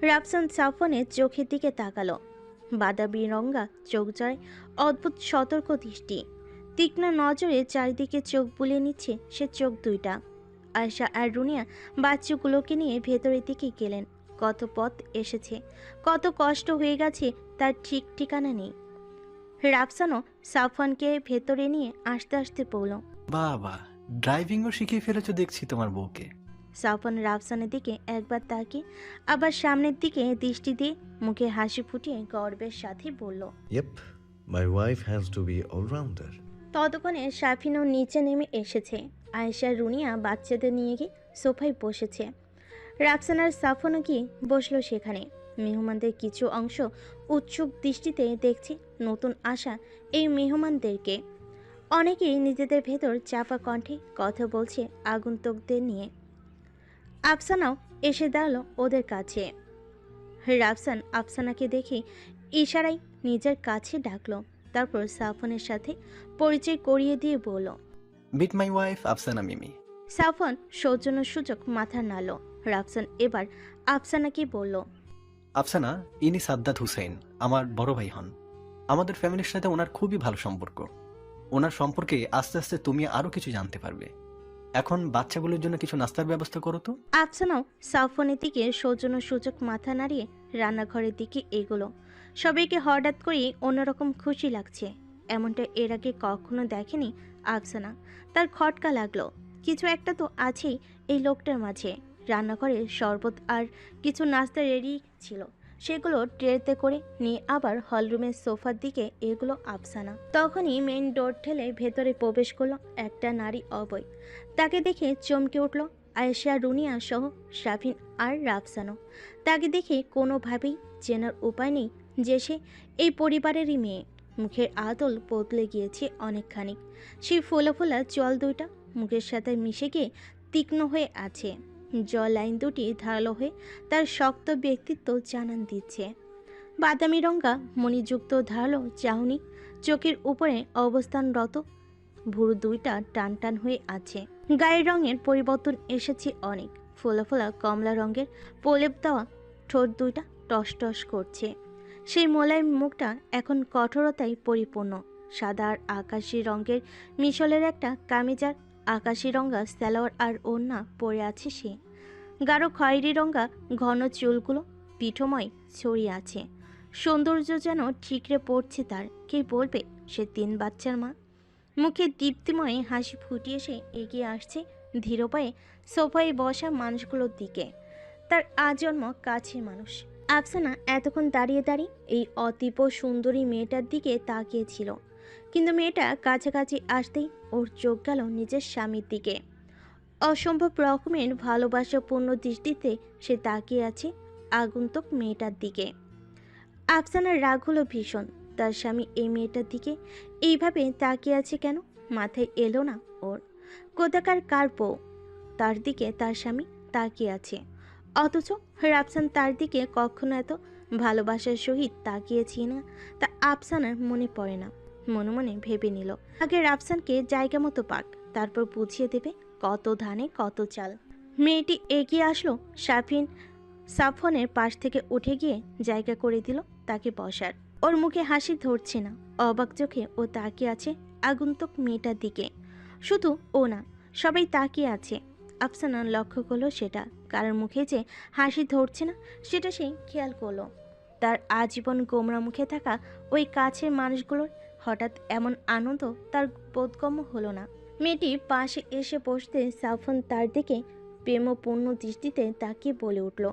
রাফসান সাফনের চোখের দিকে তাকালো। বাদামি রঙা চোখ জয় অদ্ভুত সতর্ক দৃষ্টি, তীক্ষ্ণ নজরে চারিদিকে চোখ বুলিয়ে নিচ্ছে সে চোখ দুইটা। আয়েশা আর রুনিয়া বাচ্চাগুলোকে নিয়ে ভেতরের দিকে গেলেন। কত পথ এসেছে, কত কষ্ট হয়ে গেছে তার ঠিক ঠিকানা নেই। রাফসানও সাফওয়ানকে ভেতরে নিয়ে আস্তে আস্তে পড়ল। বাবা, ড্রাইভিংও শিখিয়ে ফেলেছো দেখছি তোমার বউকে। সাফওয়ান রাফসানের দিকে একবার তাকিয়ে আবার সামনের দিকে দৃষ্টি দিয়ে মুখে হাসি ফুটিয়ে গর্বের সাথে বলল, yep, my wife has to be allrounder. ততক্ষণে সাফিনও নিচে নেমে এসেছে। আয়েশা রুনিয়া বাচ্চাদের নিয়ে গিয়ে সোফায় বসেছে। রাফসান আর সাফনও গিয়ে বসলো সেখানে। মেহমানদের কিছু অংশ উৎসুক দৃষ্টিতে দেখছে নতুন আসা এই মেহমানদেরকে। অনেকেই নিজেদের ভেতর চাপা কণ্ঠে কথা বলছে আগন্তুকদের নিয়ে। আফসানাও এসে দাঁড়ালো ওদের কাছে। রাফসান আফসানাকে দেখে ইশারায় নিজের কাছে ডাকলো। তারপর সাফনের সাথে পরিচয় করিয়ে দিয়ে বলল, মিট মাই ওয়াইফ আফসানা মিমি। সাফন সৌজন্য সূচক মাথা নাড়ল। রাফসান এবার আফসানাকে বলল, আফসানা, ইনি সাদ্দাত হুসেন, আমার বড় ভাই হন। আমাদের ফ্যামিলির সাথে ওনার খুবই ভালো সম্পর্ক। ওনার সম্পর্কে আস্তে আস্তে তুমি আরো কিছু জানতে পারবে। এখন বাচ্চাগুলোর জন্য কিছু নাস্তার ব্যবস্থা করো তো। আফসানাও সাফনের দিকে সৌজন্য সূচক মাথা নাড়িয়ে রান্নাঘরের দিকে এগোলো। সবাইকে হঠাৎ করে অন্যরকম খুশি লাগছে, এমনটা এর আগে কখনো দেখেনি আফসানা। তার খটকা লাগলো, কিছু একটা তো আছেই এই লোকটার মাঝে। রান্নাঘরে শরবত আর কিছু নাস্তা রেডি ছিল, সেগুলো ট্রেতে করে নিয়ে আবার হলরুমের সোফার দিকে এগুলো আফসানা। তখনই মেইন ডোর ঠেলে ভেতরে প্রবেশ করলো একটা নারী অবয়। তাকে দেখে চমকে উঠল আয়েশা, রুনিয়া সহ শাফিন আর রাফসানও। তাকে দেখে কোনোভাবেই চেনার উপায় নেই যে সে এই পরিবারেরই মেয়ে। মুখের আদল বদলে গিয়েছে অনেকখানি। সেই ফোলা ফোলা জল দুইটা মুখের সাথে মিশে গিয়ে তীক্ষ্ণ হয়ে আছে। জল লাইন দুটি ধারালো হয়ে তার শক্ত ব্যক্তিত্ব জানান দিচ্ছে। বাদামি রঙা মণিযুক্ত ধারালো চাহনি চোখের উপরে অবস্থানরত, ভুরু দুইটা টান টান হয়ে আছে। গায়ের রঙের পরিবর্তন এসেছে অনেক। ফোলা ফোলা কমলা রঙের প্রলেপ দেওয়া ঠোঁট দুইটা টস টস করছে। সেই মোলায়েম মুখটা এখন কঠোরতায় পরিপূর্ণ। সাদা আর আকাশি রঙের মিশলের একটা কামিজ আর আকাশি রঙা সালোয়ার আর ওড়না পরে আছে সে। গাঢ় খয়েরি রঙা ঘন চুলগুলো পিঠময় ছড়িয়ে আছে। সৌন্দর্য যেন ঠিকরে পড়ছে তার। কে বলবে সে 3 বাচ্চার মা? মুখে দীপ্তিময় হাসি ফুটিয়ে সে এগিয়ে আসছে ধীর পায়ে সোফায় বসা মানুষগুলোর দিকে। তার আজন্ম কাছের মানুষ। আফসানা এতক্ষণ দাঁড়িয়ে দাঁড়িয়ে এই অতীব সুন্দরী মেয়েটার দিকে তাকিয়েছিল। কিন্তু মেয়েটা কাছাকাছি আসতেই ওর চোখ গেল নিজের স্বামীর দিকে। অসম্ভব রকমের ভালোবাসাপূর্ণ দৃষ্টিতে সে তাকিয়ে আছে আগন্তুক মেয়েটার দিকে। আফসানার রাগ হলো ভীষণ। তার স্বামী এই মেয়েটার দিকে এইভাবে তাকিয়ে আছে কেন? মাথায় এলো না ওর। কোথাকার কার বউ, তার দিকে তার স্বামী তাকিয়ে আছে, অথচ রাফসান তার দিকে কখনো এত ভালোবাসার সহিত তাকিয়েছি না তা আফসানার মনে পড়ে না। মনে মনে ভেবে নিল আগে রাফসানকে জায়গা মতো পাক, তারপর বুঝিয়ে দেবে কত ধানে কত চাল। মেয়েটি এগিয়ে আসলো সাফনের পাশ থেকে উঠে গিয়ে জায়গা করে দিল তাকে বসার। ওর মুখে হাসি ধরছে না, অবাক চোখে ও তাকিয়ে আছে আগন্তুক মেয়েটার দিকে। শুধু ও না, সবাই তাকিয়ে আছে। আফসানা লক্ষ্য করলো সেটা, কারোর মুখে যে হাসি ধরছে না সেটা সে খেয়াল করলো। তার আজীবন গোমরা মুখে থাকা ওই কাছের মানুষগুলোর হঠাৎ এমন আনন্দ তার বোধগম্য হলো না। মেয়েটি পাশে এসে বসতে সাফন তার দিকে প্রেমপূর্ণ দৃষ্টিতে তাকিয়ে বলে উঠল,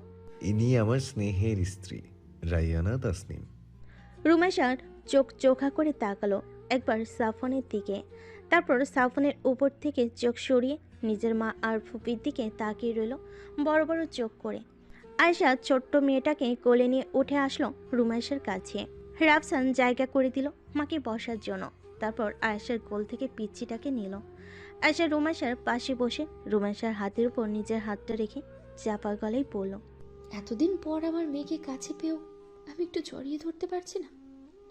ইনি আমার স্নেহের স্ত্রী রাইয়ানা তাসনিম। রুমেশার চোখ চোখা করে তাকালো একবার সাফনের দিকে, তারপর সাফনের উপর থেকে চোখ সরিয়ে নিজের মা আর ফুপির দিকে তাকিয়ে রইল বড় বড় চোখ করে। আয়েশা ছোট্ট মেয়েটাকে কোলে নিয়ে উঠে আসলো রুমেশার কাছে। রাফসান জায়গা করে দিল মাকে বসার জন্য, তারপর আয়েশার কোল থেকে পিচ্চিটাকে নিল। আয়েশা রুমেশার পাশে বসে রুমেশার হাতের উপর নিজের হাতটা রেখে চাপা গলায় বলল, এতদিন পর আমার মেয়েকে কাছে পেয়েও আমি একটু জড়িয়ে ধরতে পারছি না,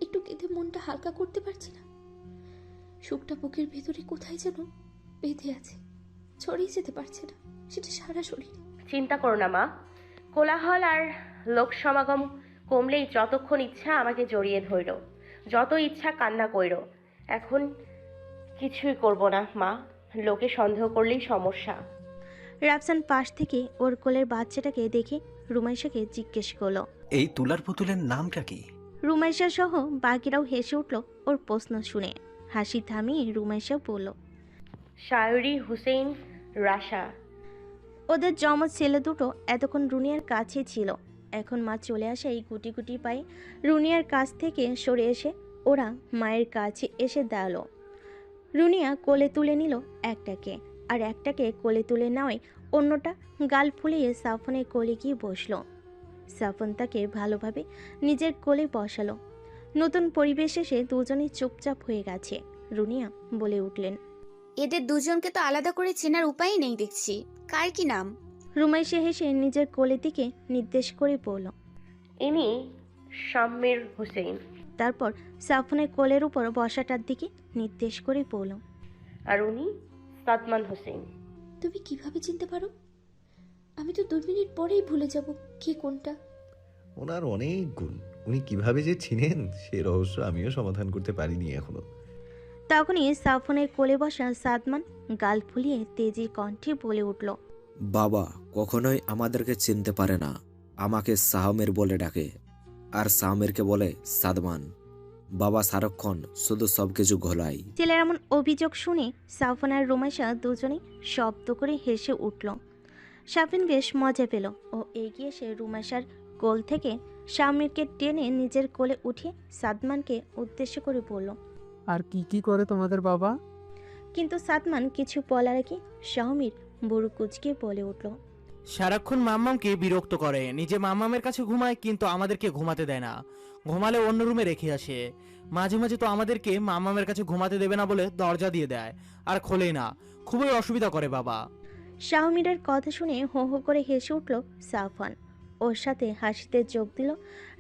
একটু কেঁদে মনটা হালকা করতে পারছি না। সুখটা বুকের ভেতরে কোথায় যেন বেঁধে আছে, ছড়িয়ে যেতে পারছে না, সেটা সারা শরীরে। চিন্তা করো না মা, কোলাহল আর লোক সমাগম কমলেই যতক্ষণ ইচ্ছা আমাকে জড়িয়ে ধরো, যত ইচ্ছা কান্না কইরো। এখন কিছুই করব না মা, লোকে সন্দেহ করলেই সমস্যা। রাফসান পাশ থেকে ওর কোলের বাচ্চাটাকে দেখে রুমাইশাকে জিজ্ঞেস করলো। এই তুলার পুতুলের নামটা কি? রুমাইশা সহ বাকিরাও হেসে উঠল ওর প্রশ্ন শুনে। হাসি থামিয়ে রুমাইশা বলল, শায়রি হুসেইন রাশা। ওদের জমজ ছেলে দুটো এতক্ষণ রুনিয়ার কাছে ছিল, এখন মা চলে আসে এই গুটি গুটি পায়ে রুনিয়ার কাছ থেকে সরে এসে ওরা মায়ের কাছে এসে দাঁড়ালো। রুনিয়া কোলে তুলে নিল একটাকে, আর একটাকে কোলে তুলে নেওয়ায় অন্যটা গাল ফুলিয়ে সাফনের কোলে গিয়ে বসলো। সাফন তাকে ভালোভাবে নিজের কোলে বসালো। নতুন পরিবেশে সে দুজনেই চুপচাপ হয়ে গেছে। রুনিয়া বলে উঠলেন, এদের দুজনকে তো আলাদা করে চেনার উপায় নেই দেখছি। কার কি নাম? রুমাইশা হেসে নিজের কোলের দিকে নির্দেশ করে বলল, ইনি শাম্মীর হুসেইন। তারপর সাফনের কোলের উপর বসাটার দিকে নির্দেশ করে বলল, আর উনি সাদমান হুসেইন। তুমি কিভাবে চিনতে পারো? আমি তো 2 মিনিট পরেই ভুলে যাব কে কোনটা। ওনার অনেক গুণ, উনি কিভাবে যে ছিনেন সে রহস্য আমিও সমাধান করতে পারিনি এখনো। তখনই সাফনের কোলে বসা সাদমান গাল ফুলিয়ে তেজি কণ্ঠে বলে উঠল, বাবা কখনোই আমাদেরকে চিনতে পারে না, আমাকে সাহমের বলে ডাকে, আর সাহমেরকে বলে সাদমান। বাবা সারাক্ষণ শুধু সবকিছু ঘোলাই। ছেলের এমন অভিযোগ শুনে সাফন আর রুমাইশা দুজনেই শব্দ করে হেসে উঠল। সাফিন বেশ মজা পেল। ও এগিয়ে এসে রুমাইশার কোল থেকে শামিরকে টেনে নিজের কোলে উঠিয়ে সাদমানকে উদ্দেশ্য করে বলল, আর কি কি করে তোমাদের বাবা? কিন্তু সাদমান কিছু বলার আগে শামির বুড়ো কুচকে বলে উঠল, সারাক্ষণ মাম্মামকে বিরক্ত করে, নিজে মাম্মামের কাছে ঘুমায় কিন্তু আমাদেরকে ঘুমাতে দেয় না, ঘুমালে অন্য রুমে রেখে আসে। মাঝে মাঝে তো আমাদেরকে মাম্মামের কাছে ঘুমাতে দেবে না বলে দরজা দিয়ে দেয়, আর খোলেই না। খুবই অসুবিধা করে বাবা। শাহমিরের কথা শুনে হো হো করে হেসে উঠল সাফান। ওর সাথে হাসিতে যোগ দিল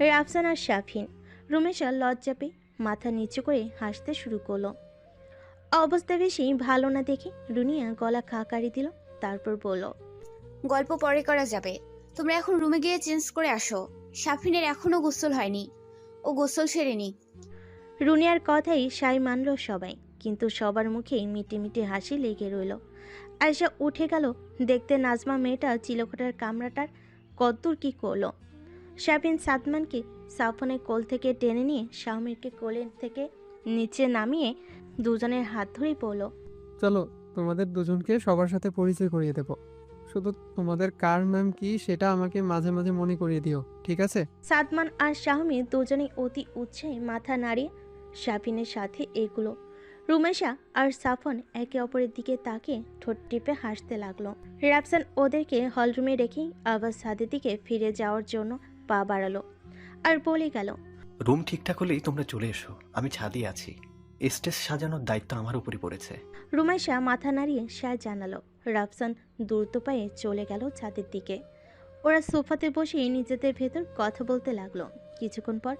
রাফসান আর শাফিন। রুমেশা লজ্জা পেয়ে মাথা নিচু করে হাসতে শুরু করলো। অবস্থা বেশি ভালো না দেখে রুনিয়া গলা খাকারি দিল, তারপর বলল, গল্প পরে করা যাবে, তোমরা এখন রুমে গিয়ে চেঞ্জ করে আসো। শাফিনের এখনো গোসল হয়নি, ও গোসল সেরেনি। রুনিয়ার কথাই সাই মানল সবাই, কিন্তু সবার মুখেই মিটি মিটি হাসি লেগে রইল। আয়শা উঠে গেল দেখতে নাজমা মেয়েটা চিলকোটার কামরাটার কদ্দূর কি করলো। শাফিন সাদমানকে সাফনের কোল থেকে টেনে নিয়ে শাহমিরকে কোলের থেকে নিচে নামিয়ে দুজনের হাত ধরেই বলল, চলো তোমাদের দুজনকে সবার সাথে পরিচয় করিয়ে দেব, শুধু তোমাদের কার নাম কি সেটা আমাকে মাঝে মাঝে মনে করিয়ে দিও, ঠিক আছে? সাদমান আর শাহমির দুজনেই অতি উৎসাহে মাথা নাড়িয়ে শাফিনের সাথে এগুলো। রুমেশা আর সাফন একে অপরের দিকে তাকিয়ে ঠোঁট টিপে হাসতে লাগলো। রাফসান ওদেরকে হলরুমে রেখেই আবার ছাদের দিকে ফিরে যাওয়ার জন্য পা বাড়ালো আর বলে গেল, রুম ঠিকঠাক হলেই তোমরা চলে এসো, আমি ছাদে আছি। স্টেজ সাজানোর দায়িত্ব আমার উপরই পড়েছে। রুমেশা মাথা নাড়িয়ে সায় জানালো। রাফসান দ্রুত পায়ে চলে গেল ছাদের দিকে। ওরা সোফাতে বসে নিজেদের ভেতর কথা বলতে লাগলো। কিছুক্ষণ পর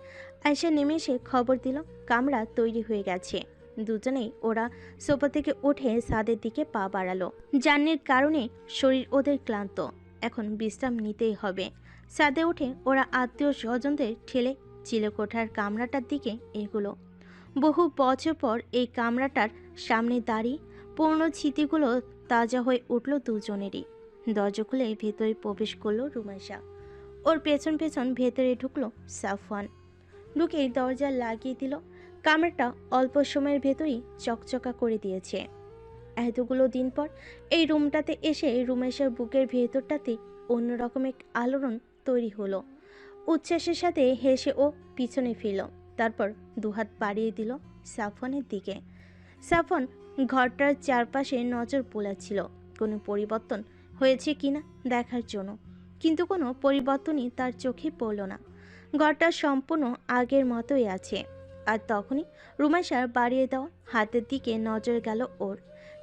আয়শা নেমে এসে খবর দিল কামরা তৈরি হয়ে গেছে। দুজনেই ওরা সোফা থেকে উঠে ছাদের দিকে পা বাড়ালো। জার্নির কারণে শরীর ওদের ক্লান্ত, এখন বিশ্রাম নিতেই হবে। ছাদে উঠে ওরা আত্মীয় স্বজনদের ঠেলে চিলেকোঠার কামরাটার দিকে এগুলো। বহু বছর পর এই কামরাটার সামনে দাঁড়িয়ে পুরনো স্মৃতিগুলো তাজা হয়ে উঠল দুজনেরই। দরজা খুলে ভেতরে প্রবেশ করলো রুমেশা। ওর পেছন পেছন ভেতরে ঢুকলো সাফওয়ান। ঢুকেই দরজা লাগিয়ে দিল। কামরাটা অল্প সময়ের ভেতরেই চকচকা করে দিয়েছে। এতগুলো দিন পর এই রুমটাতে এসে রুমেশার বুকের ভেতরটাতে অন্যরকম এক আলোড়ন তৈরি হলো। উচ্ছ্বাসের সাথে হেসে ও পিছনে ফিরল, তারপর দুহাত বাড়িয়ে দিল সাফওয়ানের দিকে। সাফওয়ান ঘরটার চারপাশে নজর বোলাচ্ছিল কোনো পরিবর্তন হয়েছে কিনা দেখার জন্য, কিন্তু কোনো পরিবর্তনই তার চোখে পড়ল না। ঘরটা সম্পূর্ণ আগের মতোই আছে। আর তখনই রুমেশার বাড়িয়ে দেওয়া হাতের দিকে নজর গেল ওর।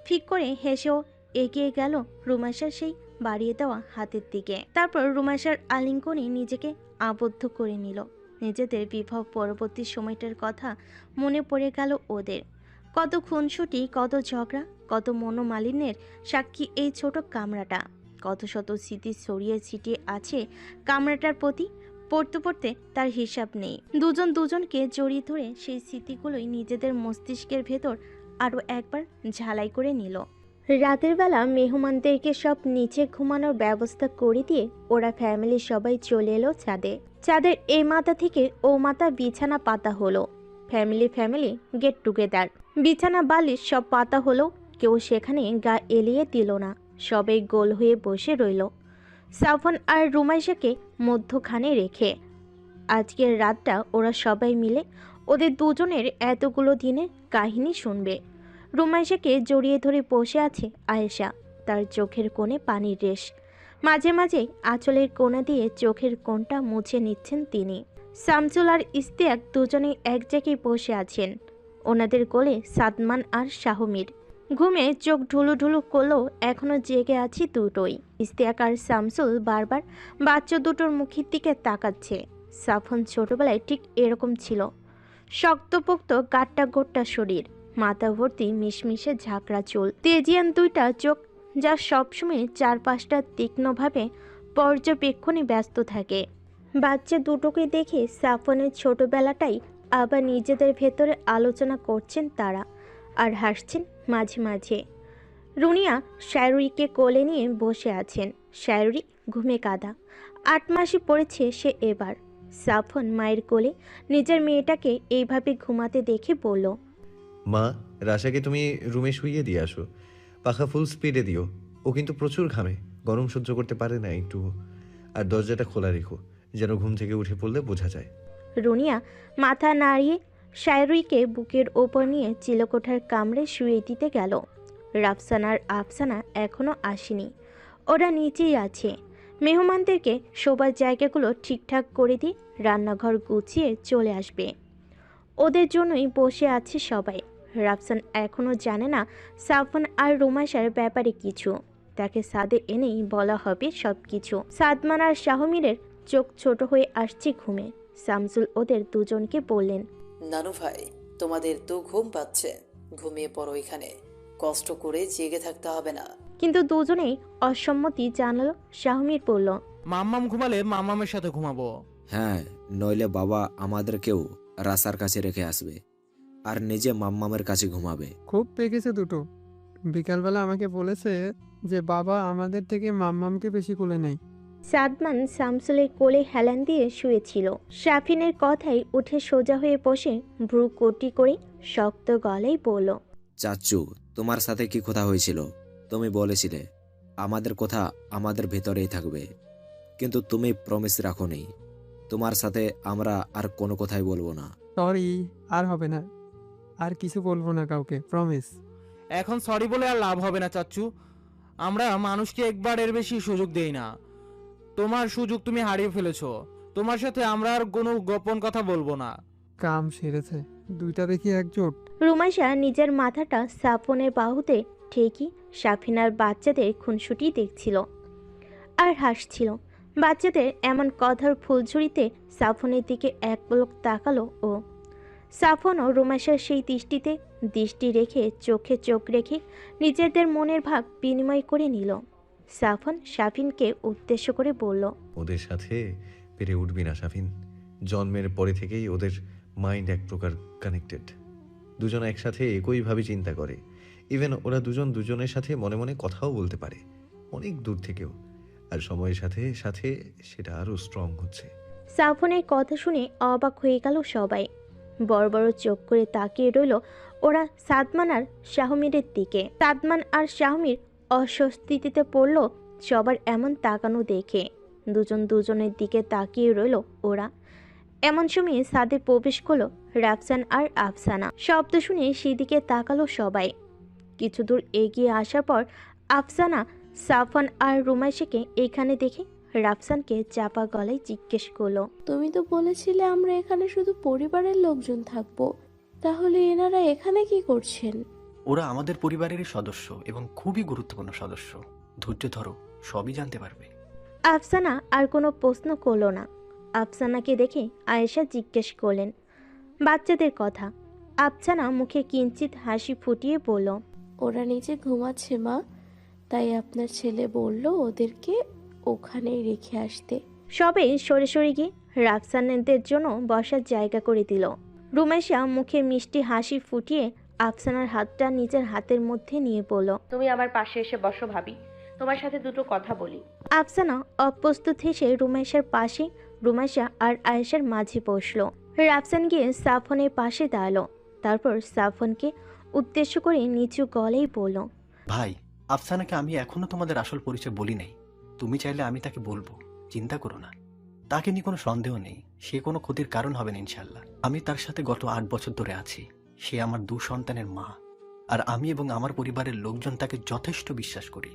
ঠিক করে হেসেও এগিয়ে গেল রুমেশার সেই বাড়িয়ে দেওয়া হাতের দিকে। তারপর রুমেশার আলিঙ্গনে নিজেকে আবদ্ধ করে নিল। নিজেদের বিবাহ পরবর্তী সময়টার কথা মনে পড়ে গেল ওদের। কত খুনসুটি, কত ঝগড়া, কত মনোমালিন্যের সাক্ষী এই ছোট কামরাটা। কত শত স্মৃতি ছড়িয়ে ছিটিয়ে আছে কামরাটার প্রতি। পড়তে পড়তে তার হিসাব নেই। দুজন দুজনকে জড়িয়ে ধরে সেই স্মৃতিগুলোই নিজেদের মস্তিষ্কের ভেতর আরও একবার ঝালাই করে নিল। রাতের বেলা মেহমানদেরকে সব নিচে ঘুমানোর ব্যবস্থা করে দিয়ে ওরা ফ্যামিলির সবাই চলে এলো ছাদে। চাঁদের এই মাথা থেকে ও মাথা বিছানা পাতা হলো। Family get together. বিছানা বালিশ সব পাতা হলো, কেউ সেখানে গা এলিয়ে দিল না। সবাই গোল হয়ে বসে রইল সাফন আর রুমাইশাকে মধ্যখানে রেখে। আজকের রাতটা ওরা সবাই মিলে ওদের দুজনের এতগুলো দিনের কাহিনী শুনবে। রুমাইশাকে জড়িয়ে ধরে বসে আছে আয়েশা, তার চোখের কোণে পানির রেশ। মাঝে মাঝে আঁচলের কোণা দিয়ে চোখের কোণটা মুছে নিচ্ছেন তিনি। শামসুল আর ইস্তিয়াক দুজনেই এক জায়গায় বসে আছেন। ওনাদের কোলে সাদমান আর শাহমীর। ঘুমে চোখ ঢুলু ঢুলু করলেও এখনও জেগে আছে দুটোই। ইস্তিয়াক আর শামসুল বারবার বাচ্চা দুটোর মুখের দিকে তাকাচ্ছে। সাফন ছোটবেলায় ঠিক এরকম ছিল, শক্তপোক্ত গাট্টা গোট্টা শরীর, মাথা ভর্তি মিশমিশে ঝাঁকড়া চুল, তেজিয়ান দুইটা চোখ যা সবসময় চারপাশটা তীক্ষ্ণভাবে পর্যবেক্ষণে ব্যস্ত থাকে। বাচ্চা দুটোকে দেখে সাফনের ছোটবেলাটাই আবার নিজেদের ভেতরে আলোচনা করছেন তারা, আর হাসছেন মাঝে মাঝে। রুনিয়া শায়রুইকে কোলে নিয়ে বসে আছেন। শায়রুই ঘুমে কাঁদা, 8 মাসে পড়েছে সে এবার। সাফন মায়ের কোলে নিজের মেয়েটাকে এইভাবে ঘুমাতে দেখে বলল, মা, রাশাকে তুমি রুমে শুইয়ে দিয়ে আসো, পাখা ফুল স্পিডে দিও, ও কিন্তু প্রচুর ঘামে, গরম সহ্য করতে পারে না একটু। আর দরজাটা খোলা রেখো, যেন ঘুম থেকে উঠে পড়লে বোঝা যায়। রুনিয়া মাথা নাড়িয়ে শায়রুইকে বুকের ওপর নিয়ে চিলেকোঠার কামড়ে শুয়ে দিতে গেল। রাফসান আর আফসানা এখনও আসেনি, ওরা নিচেই আছে। মেহমানদেরকে শোবার জায়গাগুলো ঠিকঠাক করে দিয়ে রান্নাঘর গুছিয়ে চলে আসবে। ওদের জন্যই বসে আছে সবাই। রাফসান এখনও জানে না সাফন আর রুমাশার ব্যাপারে কিছু। তাকে সাদে এনেই বলা হবে সব কিছু। সাদমান আর শাহমীরের চোখ ছোট হয়ে আসছে ঘুমে। শামসুল ওদের দুজনকে বললেন, নানু ভাই, তোমাদের তো ঘুম পাচ্ছে, ঘুমিয়ে পড়ো, এখানে কষ্ট করে জেগে থাকতে হবে না। কিন্তু দুজনেই অসম্মতি জানালো। শাহমীর বলল, মাম্মাম ঘুমালে মাম্মামের সাথে ঘুমাবো। হ্যাঁ, নইলে বাবা আমাদেরকেও রাসার কাছে রেখে আসবে আর নিজে মাম্মামের কাছে ঘুমাবে। খুব পেকেছে দুটো। বিকালবেলা আমাকে বলেছে যে বাবা আমাদের থেকে মাম্মামকে বেশি কোলে নেয়। সাদমান শামসুলের কোলে হেলান দিয়ে শুয়েছিল। শাফিনের কথাই উঠে সোজা হয়ে বসে ভ্রু কোটি করে শক্ত গলায় বলল, চাচ্চু, তোমার সাথে কি কথা হয়েছিল? তুমি বলেছিলে আমাদের কথা আমাদের ভেতরেই থাকবে, কিন্তু তুমি প্রমিস রাখোনি। তোমার সাথে আমরা আর কোনো কথাই বলবো না। সরি, আর হবে না। আর কিছু বলবো না কাউকে, প্রমিস। এখন সরি বলে আর লাভ হবে না চাচ্চু। আমরা মানুষকে একবারের বেশি সুযোগ দেই না। তোমার সুযোগ তুমি হারিয়ে ফেলেছো। তোমার সাথে আমরা আর কোনো গোপন কথা বলবো না। কাম সেরেছে, দুইটা দেখি একজোট। রুমাইশা নিজের মাথাটা সাফনের বাহুতে ঠেকি সাফিনার বাচ্চাদের খুনসুটি দেখছিল আর হাসছিল। বাচ্চাদের এমন কথার ফুলঝুরিতে সাফনের দিকে এক পলক তাকালো ও সাফনও রুমাইশার সেই দৃষ্টিতে দৃষ্টি রেখে চোখে চোখ রেখে নিজেদের মনের ভাব বিনিময় করে নিল। সাফন সাফিনকে উদ্দেশ্য করে বলল, ওদের সাথে পেরে উঠবি না সাফিন। জন্মের পরে থেকেই ওদের মাইন্ড এক প্রকার কানেক্টেড। দুজন একসাথে একইভাবে চিন্তা করে। ইভেন ওরা দুজন দুজনের সাথে মনে মনে কথাও বলতে পারে, অনেক দূর থেকেও। আর সময়ের সাথে সাথে সেটা আরও স্ট্রং হচ্ছে। সাফনের কথা শুনে অবাক হয়ে গেল সবাই। বড় বড় চোখ করে তাকিয়ে রইল ওরা সাদমান আর শাহমিরের দিকে। সাদমান আর শাহমির অস্বস্তিতে পড়ল সবার এমন তাকানো দেখে। দুজন দুজনের দিকে তাকিয়ে রইল ওরা। এমন সময় সাদে প্রবেশ করলো রাফসান আর আফসানা। শব্দ শুনে সেদিকে তাকালো সবাই। কিছু দূর এগিয়ে আসার পর আফসানা সাফন আর রুমাইশাকে এখানে দেখে রাফসানকে চাপা গলায় জিজ্ঞেস করলো, তুমি তো বলেছিলে আমরা এখানে শুধু পরিবারের লোকজন থাকবো, তাহলে এনারা এখানে কি করছেন? ওরা আমাদের পরিবারেরই সদস্য এবং খুবই গুরুত্বপূর্ণ সদস্য। ধৈর্য ধরো, সবই জানতে পারবে। আফসানা আর কোনো প্রশ্ন করলো না। আফসানাকে দেখে আয়েশা জিজ্ঞেস করলেন বাচ্চাদের কথা। আফসানা মুখে কিঞ্চিত হাসি ফুটিয়ে বলল, ওরা নিচে ঘুমাচ্ছে মা, তাই আপনার ছেলে বলল ওদেরকে ওখানেই রেখে আসতে। সবাই সরে সরে গিয়ে রাফসানদের জন্য বসার জায়গা করে দিল। রুমাইশা মুখে মিষ্টি হাসি ফুটিয়ে আফসানার হাতটা নিজের হাতের মধ্যে নিয়ে বলল, তুমি আমার পাশে এসে বসো ভাবি, তোমার সাথে দুটো কথা বলি। আফসানা অপ্রস্তুত হেসে রুমাইশার পাশে, রুমাইশা আর আয়েশার মাঝে বসলো। রাফসান গিয়ে সাফনের পাশে দাঁড়ালো। তারপর সাফনকে উদ্দেশ্য করে নিচু গলায় বলল, ভাই, আফসানাকে আমি এখনো তোমাদের আসল পরিচয় বলি নাই। তুমি চাইলে আমি তাকে বলবো, চিন্তা করো না। তাকে নিয়ে কোনো সন্দেহ নেই, সে কোনো ক্ষতির কারণ হবে না ইনশাল্লাহ। আমি তার সাথে গত 8 বছর ধরে আছি। সে আমার 2 সন্তানের মা, আর আমি এবং আমার পরিবারের লোকজন তাকে যথেষ্ট বিশ্বাস করি।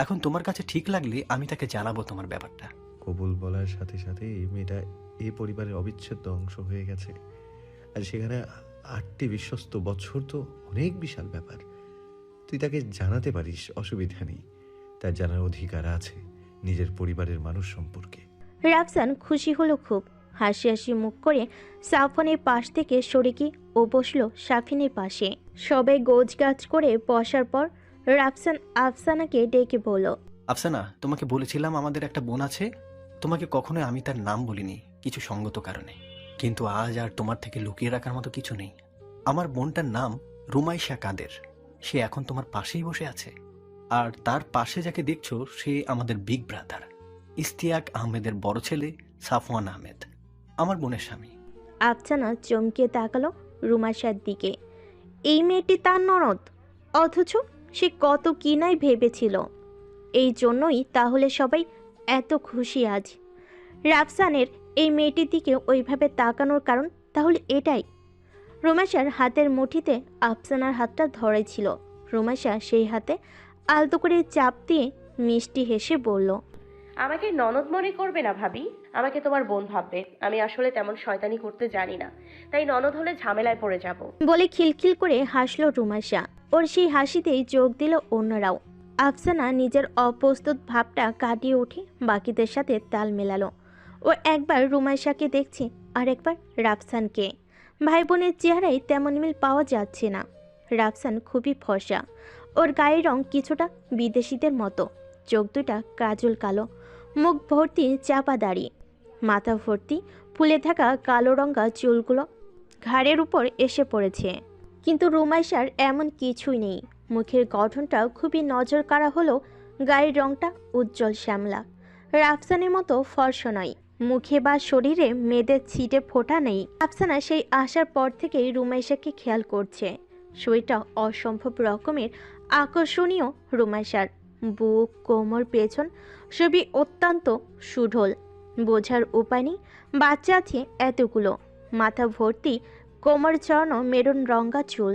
এখন তোমার কাছে ঠিক লাগলে আমি তাকে জানাবো তোমার ব্যাপারটা। কবুল বলার সাথে সাথে এই মেয়েটা এই পরিবারের অবিচ্ছেদ্য অংশ হয়ে গেছে। আর সেখানে 8টি বিশ্বস্ত বছর তো অনেক বিশাল ব্যাপার। তুই তাকে জানাতে পারিস, অসুবিধা নেই। তার জানার অধিকার আছে নিজের পরিবারের মানুষ সম্পর্কে। রাফসান খুশি হলো খুব। হাসি হাসি মুখ করে সাফনের পাশ থেকে সরে গিয়ে ও বসলো সাফিনের পাশে। সবাই গোছগাছ করে বসার পর রাফসান আফসানাকে ডেকে বলল, আফসানা, তোমাকে বলেছিলাম আমাদের একটা বোন আছে। তোমাকে কখনোই আমি তার নাম বলিনি, কিছু সঙ্গত কারণে। কিন্তু আজ আর তোমার থেকে লুকিয়ে রাখার মতো কিছু নেই। আমার বোনটার নাম রুমাইশা কাদের। সে এখন তোমার পাশেই বসে আছে। আর তার পাশে যাকে দেখছো সে আমাদের বিগ ব্রাদার ইস্তিয়াক আহমেদের বড় ছেলে সাফওয়ান আহমেদ, আমার বোনের স্বামী। আফসানা চমকে তাকালো রুমাইশার দিকে। এই মেয়েটি তার ননদ, অথচ সে কত কি নাই ভেবেছিল। এই জন্যই তাহলে সবাই এত খুশি আজ। রাফসানের এই মেয়েটির দিকে ওইভাবে তাকানোর কারণ তাহলে এটাই। রুমাইশার হাতের মুঠিতে আফসানার হাতটা ধরেছিল। রুমাইশা সেই হাতে আলতো করে চাপ দিয়ে মিষ্টি হেসে বলল, আমাকে ননদ মনে করবে না ভাবি, আমাকে তোমার বোন ভাববে। আমি আসলে তেমন শয়তানি করতে জানি না, তাই ননদ হলে ঝামেলায় পড়ে যাব বলে খিলখিল করে হাসলো রুমাইশা। ওর সেই হাসিতেই যোগ দিল অন্যরাও। আফসানা নিজের অপ্রস্তুত ভাবটা কাটিয়ে উঠে বাকিদের সাথে তাল মেলালো। ও একবার রুমাইশাকে দেখছে আর একবার রাফসানকে। ভাই বোনের চেহারায় তেমন মিল পাওয়া যাচ্ছে না। রাফসান খুবই ফর্সা, ওর গায়ের রং কিছুটা বিদেশিদের মতো, চোখ দুটা কাজল কালো, মুখ ভর্তি চাপা দাড়ি, মাথা ভর্তি ফুলে থাকা কালো রঙা চুলগুলো ঘাড়ের উপর এসে পড়েছে। কিন্তু রুমাইশার এমন কিছুই নেই। মুখের গঠনটা খুবই নজর কাড়া হলো, গায়ের রংটা উজ্জ্বল শ্যামলা। রাফসানের মতো ফর্সা নয়, মুখে বা শরীরে মেয়েদের ছিটে ফোটা নেই। আফসানা সেই আসার পর থেকেই রুমাইশাকে খেয়াল করছে। শরীরটা অসম্ভব রকমের আকর্ষণীয় রুমাইশার। বুক, কোমর, পেছন সবই অত্যন্ত সুঢল। বোঝার উপায় নেই বাচ্চা আছে এতগুলো। মাথা ভর্তি কোমর চড়ানো মেরুন রঙা চুল,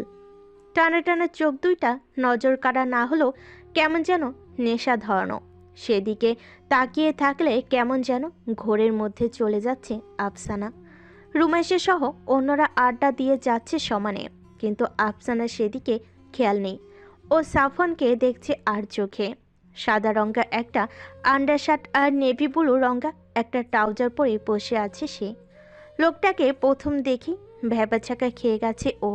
টানা টানা চোখ দুইটা নজর কাড়া না হলেও কেমন যেন নেশা ধরানো। সেদিকে তাকিয়ে থাকলে কেমন যেন ঘোরের মধ্যে চলে যাচ্ছে আফসানা। রুমেশে সহ অন্যরা আড্ডা দিয়ে যাচ্ছে সমানে, কিন্তু আফসানা সেদিকে খেয়াল নেই। ও সাফনকে দেখছে আর চোখে। সাদা রঙা একটা আন্ডারশার্ট আর নেভি ব্লু রঙা একটা ট্রাউজার পরে বসে আছে সে। লোকটাকে প্রথম দেখি ভ্যাবাছাকা খেয়ে গেছে ও।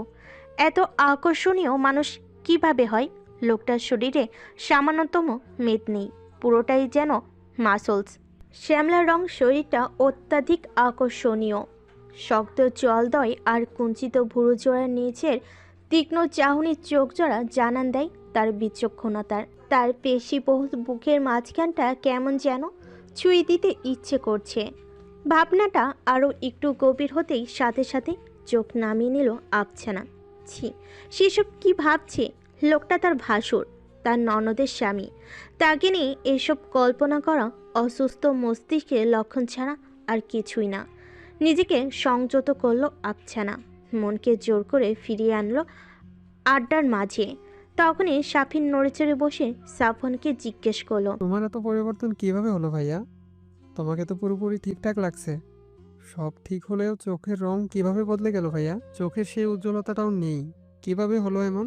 এত আকর্ষণীয় মানুষ কিভাবে হয়? লোকটার শরীরে সামান্যতম মেদ নেই, পুরোটাই যেন মাসলস। শ্যামলা রং শরীরটা অত্যাধিক আকর্ষণীয়। শক্ত জলদয় আর কুঞ্চিত ভুরু জোড়ার নিচের তীক্ষ্ণ চাহনির চোখ জোড়া জানান দেয় তার বিচক্ষণতার। তার পেশিবহুল বুকের মাঝখানটা কেমন যেন ছুঁয়ে দিতে ইচ্ছে করছে। ভাবনাটা আরও একটু গভীর হতেই সাথে সাথে চোখ নামিয়ে নিল আফসানা। ছি, সেসব কি ভাবছে? লোকটা তার ভাসুর, তার ননদের স্বামী। তাকে নিয়ে এসব কল্পনা করা অসুস্থ মস্তিষ্কের লক্ষণ ছাড়া আর কিছুই না। নিজেকে সংযত করলো আফসানা, মনকে জোর করে ফিরিয়ে আনলো আড্ডার মাঝে। তখনই সাফিন নড়েচড়ে বসে সাফনকে জিজ্ঞেস করলো, তোমার এত পরিবর্তন কিভাবে হলো ভাইয়া? তোমাকে তো পুরোপুরি ঠিকঠাক লাগছে। সব ঠিক হলেও চোখের রং কিভাবে বদলে গেল ভাইয়া? চোখের সেই উজ্জ্বলতাটাও নেই, কিভাবে হলো এমন?